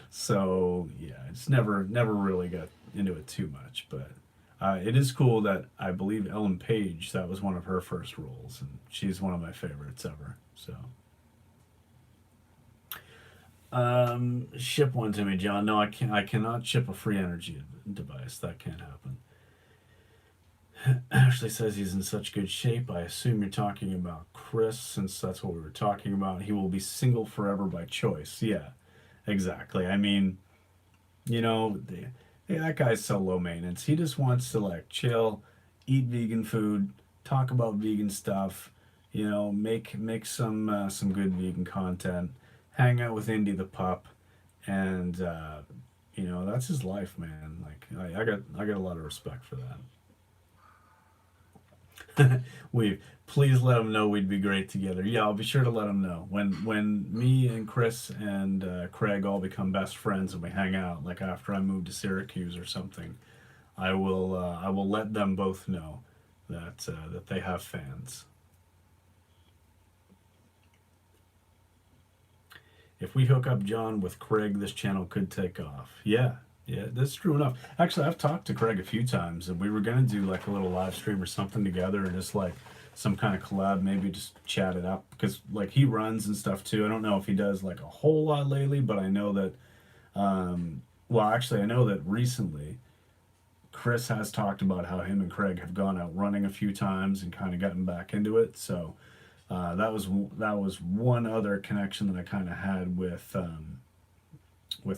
So yeah, it's never really got into it too much, but it is cool that I believe Ellen Page, that was one of her first roles, and she's one of my favorites ever. So ship one to me, John. No, I can't. I cannot ship a free energy device. That can't happen. Ashley says he's in such good shape. I assume you're talking about Chris, since that's what we were talking about. He will be single forever by choice. Yeah, exactly. I mean, you know, that guy's so low maintenance. He just wants to like chill, eat vegan food, talk about vegan stuff, you know, make some good vegan content, hang out with Indy the pup, and you know, that's his life, man. Like I got a lot of respect for that. we please let them know we'd be great together. Yeah, I'll be sure to let them know when me and Chris and Craig all become best friends and we hang out. Like after I move to Syracuse or something, I will let them both know that they have fans. If we hook up John with Craig, this channel could take off. Yeah, yeah, that's true enough. Actually, I've talked to Craig a few times, and we were gonna do like a little live stream or something together, or just like some kind of collab, maybe just chat it up because like he runs and stuff too. I don't know if he does like a whole lot lately, but I know that. Well, actually, I know that recently Chris has talked about how him and Craig have gone out running a few times and kind of gotten back into it. So that was one other connection that I kind of had with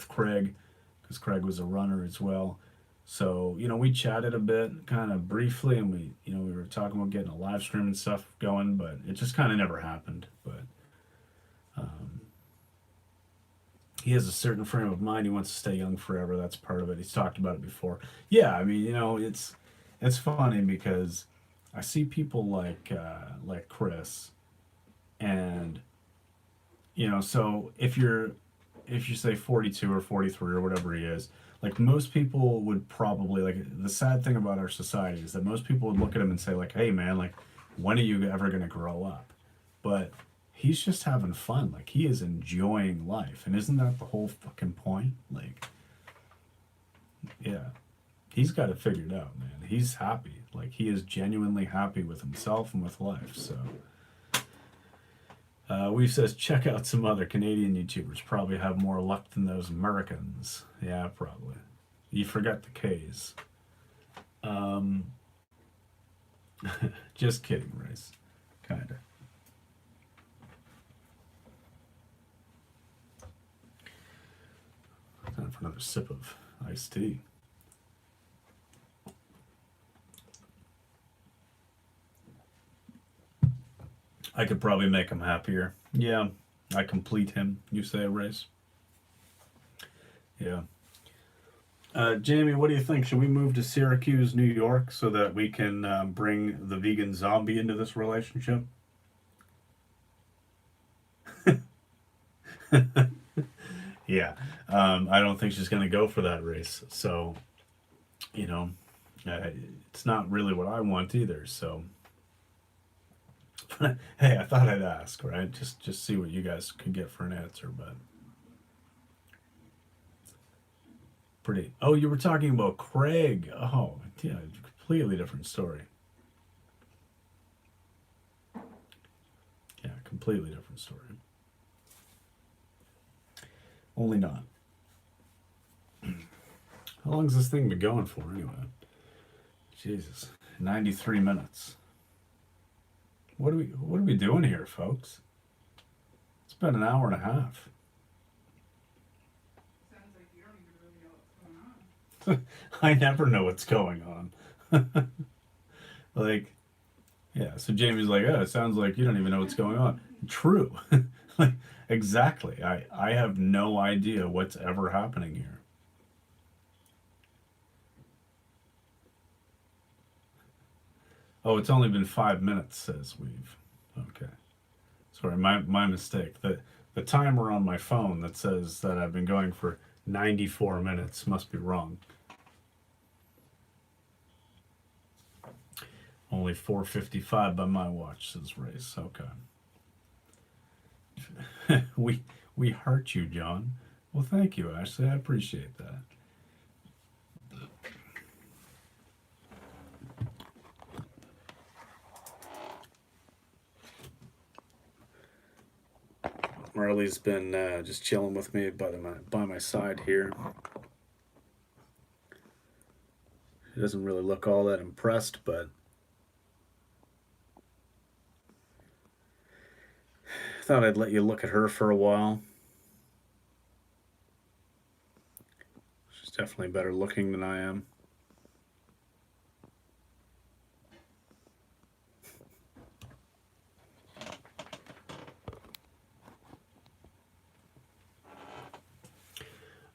Craig, because Craig was a runner as well. So we chatted a bit, kind of briefly, and we were talking about getting a live stream and stuff going, but it just kind of never happened. But um, he has a certain frame of mind. He wants to stay young forever. That's part of it. He's talked about it before. Yeah, I mean, it's funny because I see people like Chris, and so if you say 42 or 43 or whatever he is, like most people would probably, like, the sad thing about our society is that most people would look at him and say like, hey man, like, when are you ever going to grow up? But he's just having fun. Like, he is enjoying life, and isn't that the whole fucking point? Like, yeah, he's got it figured out, man. He's happy. Like, he is genuinely happy with himself and with life. So Weave says, check out some other Canadian YouTubers. Probably have more luck than those Americans. Yeah, probably. You forgot the K's. Just kidding, Race. Kinda. Time for another sip of iced tea. I could probably make him happier. Yeah, I complete him, you say, Race? Yeah. Jamie, what do you think? Should we move to Syracuse, New York, so that we can bring the vegan zombie into this relationship? Yeah. I don't think she's going to go for that Race. So, you know, it's not really what I want either. So, hey, I thought I'd ask, right? Just see what you guys could get for an answer, but pretty. Oh, you were talking about Craig. Oh, yeah, completely different story. Yeah, completely different story. Only not. How long's this thing been going for anyway? Jesus, 93 minutes. What are we doing here, folks? It's been an hour and a half. Sounds like you don't even really know what's going on. I never know what's going on. Like, yeah, so Jamie's like, oh, it sounds like you don't even know what's going on. True. Like, exactly. I have no idea what's ever happening here. Oh, it's only been 5 minutes, says Weave. Okay. Sorry, my mistake. The timer on my phone that says that I've been going for 94 minutes must be wrong. Only 4:55 by my watch, says Race. Okay. we heart you, John. Well, thank you, Ashley. I appreciate that. Marley's been just chilling with me by my side here. She doesn't really look all that impressed, but I thought I'd let you look at her for a while. She's definitely better looking than I am.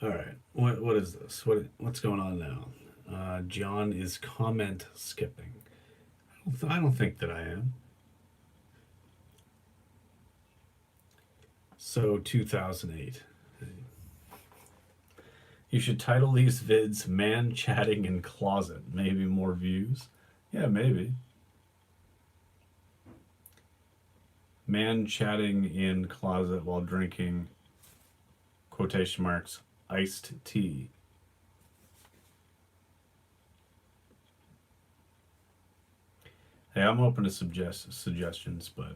All right, what is this? What's going on now? John is comment skipping. I I don't think that I am. So 2008. You should title these vids "Man Chatting in Closet." Maybe more views. Yeah, maybe. Man chatting in closet while drinking quotation marks iced tea. Hey, I'm open to suggestions, but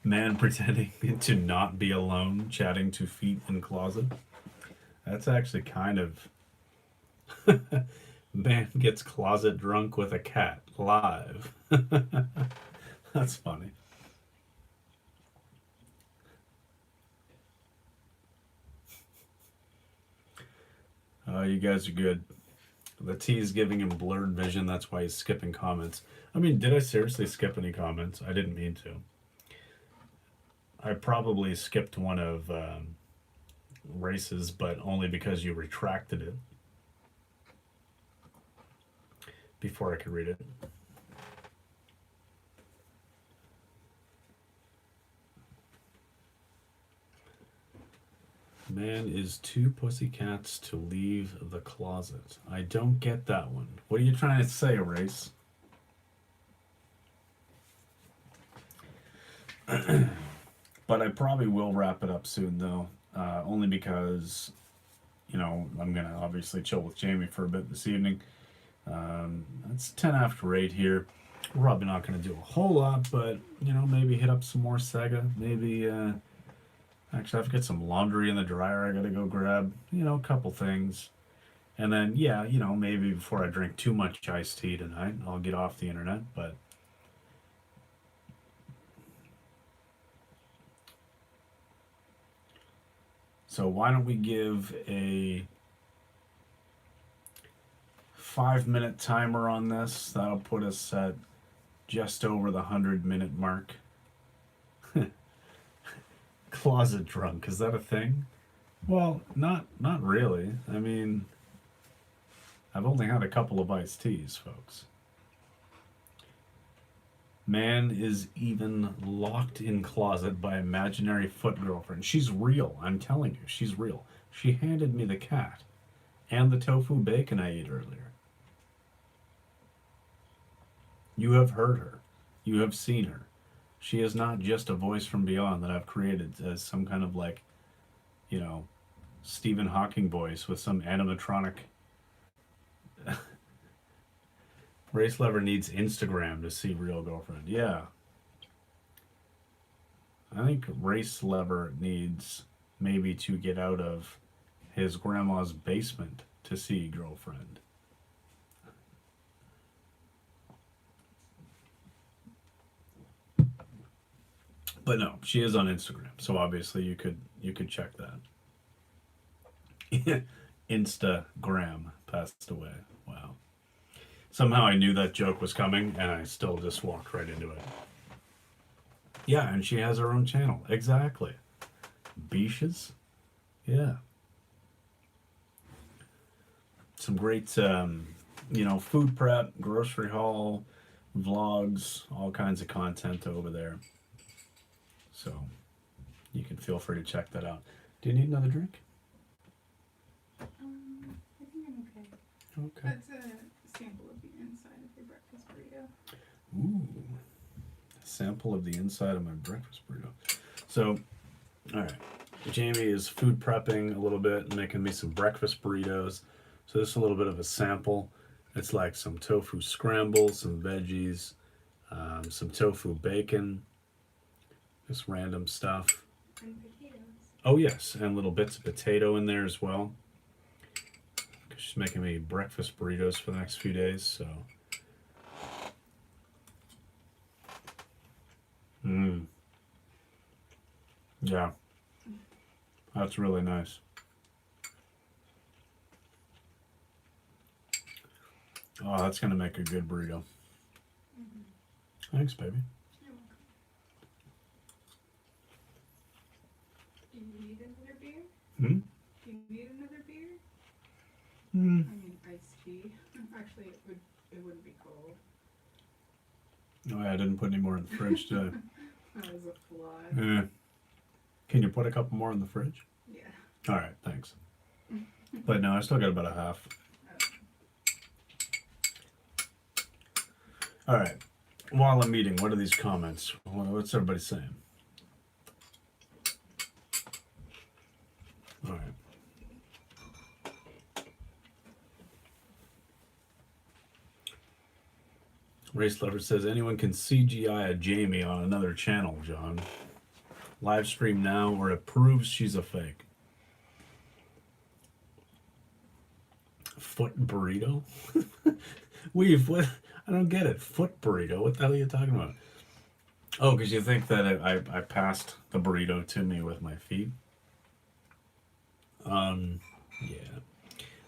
man pretending to not be alone, chatting to feet in closet. That's actually kind of man gets closet drunk with a cat live. That's funny. You guys are good. The T is giving him blurred vision. That's why he's skipping comments. I mean, did I seriously skip any comments? I didn't mean to. I probably skipped one of races, but only because you retracted it before I could read it. Man is two pussycats to leave the closet. I don't get that one. What are you trying to say, Race? But I probably will wrap it up soon, though. Only because, I'm going to obviously chill with Jamie for a bit this evening. It's 10 after 8 here. We're probably not going to do a whole lot, but, maybe hit up some more Sega. Maybe, actually, I've got some laundry in the dryer I got to go grab. A couple things. And then, yeah, maybe before I drink too much iced tea tonight, I'll get off the internet, but. So why don't we give a 5-minute timer on this? That'll put us at just over the 100-minute mark. Closet drunk, is that a thing? Well, not really. I mean, I've only had a couple of iced teas, folks. Man is even locked in closet by imaginary foot girlfriend. She's real, I'm telling you, she's real. She handed me the cat and the tofu bacon I ate earlier. You have heard her. You have seen her. She is not just a voice from beyond that I've created as some kind of Stephen Hawking voice with some animatronic. Race Lover needs Instagram to see real girlfriend. Yeah. I think Race Lover needs maybe to get out of his grandma's basement to see girlfriend. But no, she is on Instagram, so obviously you could check that. Instagram passed away. Wow. Somehow I knew that joke was coming, and I still just walked right into it. Yeah, and she has her own channel. Exactly. Beaches? Yeah. Some great, food prep, grocery haul, vlogs, all kinds of content over there. So you can feel free to check that out. Do you need another drink? I think I'm okay. Okay. That's a sample of the inside of your breakfast burrito. Ooh. A sample of the inside of my breakfast burrito. So, all right. Jamie is food prepping a little bit and making me some breakfast burritos. So this is a little bit of a sample. It's like some tofu scramble, some veggies, some tofu bacon, just random stuff. And potatoes. Oh yes, and little bits of potato in there as well. She's making me breakfast burritos for the next few days, so. Yeah. That's really nice. Oh, that's gonna make a good burrito. Thanks, baby. You're welcome. you need another beer? Hmm? Do you need another beer? Hmm. I mean, iced tea. Actually, it wouldn't be cold. Oh, yeah, I didn't put any more in the fridge, did I? That was a flaw. Eh. Can you put a couple more in the fridge? Yeah. All right, thanks. But no, I still got about a half. All right. While I'm eating, what are these comments? What's everybody saying? All right. Race Lover says, anyone can CGI a Jamie on another channel, John. Live stream now or it proves she's a fake. Foot burrito? What? I don't get it. Foot burrito? What the hell are you talking about? Oh, because you think that I passed the burrito to me with my feet? Yeah.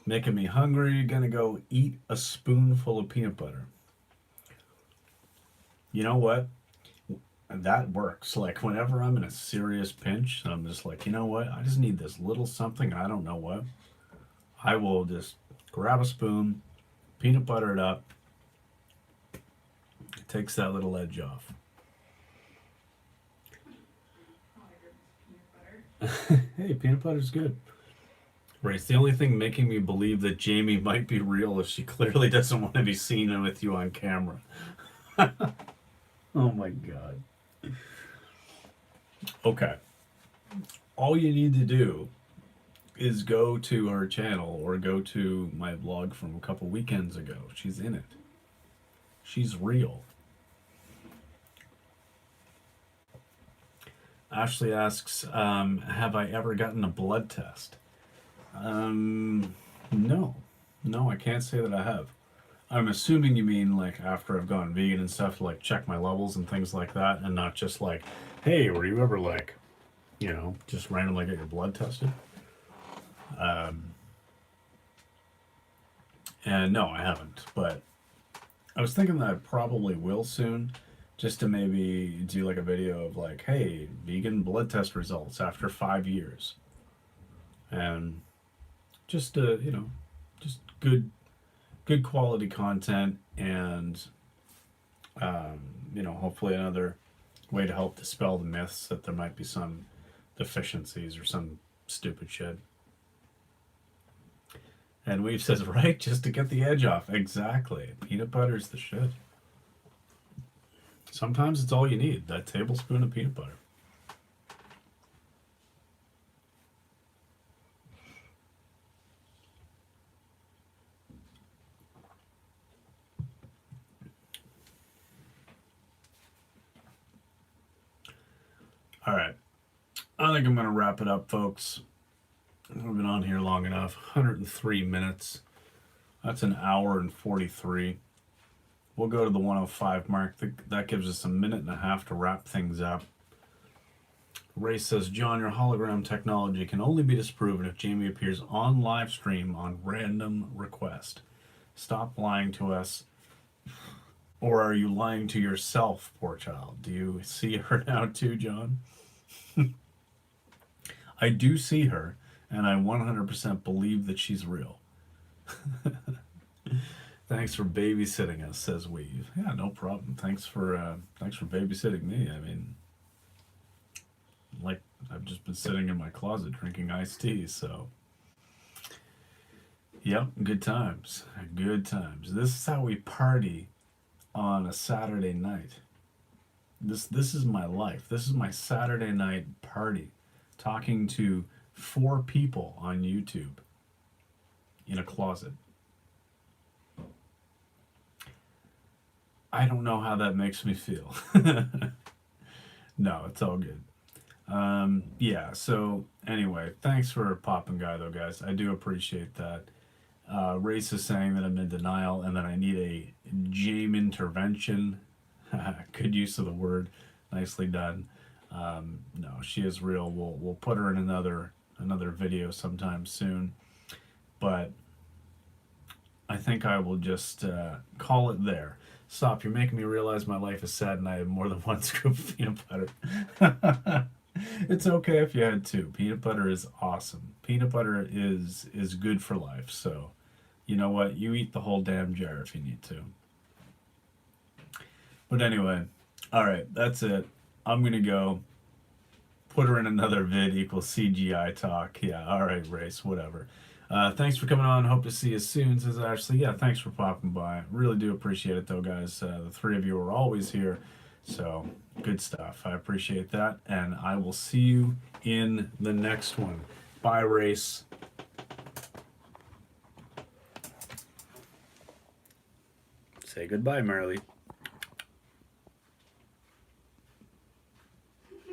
Making me hungry. Gonna go eat a spoonful of peanut butter. You know what? That works. Like, whenever I'm in a serious pinch, I'm just like, you know what? I just need this little something. I don't know what. I will just grab a spoon, peanut butter it up. It takes that little edge off. Hey, peanut butter's good. Right, it's the only thing making me believe that Jamie might be real is she clearly doesn't want to be seen with you on camera. Oh my god. Okay. All you need to do is go to her channel or go to my vlog from a couple weekends ago. She's in it. She's real. Ashley asks, have I ever gotten a blood test? No. No, I can't say that I have. I'm assuming you mean like after I've gone vegan and stuff, like check my levels and things like that, and not just like, hey, were you ever like, just randomly get your blood tested? And no, I haven't. But I was thinking that I probably will soon, just to maybe do like a video of like, hey, vegan blood test results after 5 years, and just just good quality content, and hopefully another way to help dispel the myths that there might be some deficiencies or some stupid shit. And Weave says, right, just to get the edge off. Exactly. Peanut butter's the shit. Sometimes it's all you need, that tablespoon of peanut butter. All right. I think I'm going to wrap it up, folks. We've been on here long enough. 103 minutes. That's an hour and 43. We'll go to the 105 mark. That gives us a minute and a half to wrap things up. Ray says, John, your hologram technology can only be disproven if Jamie appears on live stream on random request. Stop lying to us. Or are you lying to yourself, poor child? Do you see her now too, John? I do see her, and I 100% believe that she's real. Thanks for babysitting us, says Weave. Yeah, no problem. Thanks for babysitting me. I mean, like, I've just been sitting in my closet drinking iced tea, so. Yep, good times. Good times. This is how we party on a Saturday night. This is my life. This is my Saturday night party. Talking to 4 people on YouTube in a closet. I don't know how that makes me feel. No, it's all good. Yeah, so anyway, thanks for popping by though, guys. I do appreciate that. Race is saying that I'm in denial and that I need a Jame intervention. Good use of the word. Nicely done. No, she is real. We'll put her in another video sometime soon. But I think I will just call it there. Stop. You're making me realize my life is sad and I have more than one scoop of peanut butter. It's okay if you had two. Peanut butter is awesome. Peanut butter is good for life. So, you know what? You eat the whole damn jar if you need to. But anyway, all right, that's it. I'm gonna go. Put her in another vid equals CGI talk. Yeah, all right, race, whatever. Thanks for coming on. Hope to see you soon, says Ashley. Yeah, thanks for popping by. Really do appreciate it, though, guys. The three of you are always here. So, good stuff. I appreciate that. And I will see you in the next one. Bye, race. Say goodbye, Marley.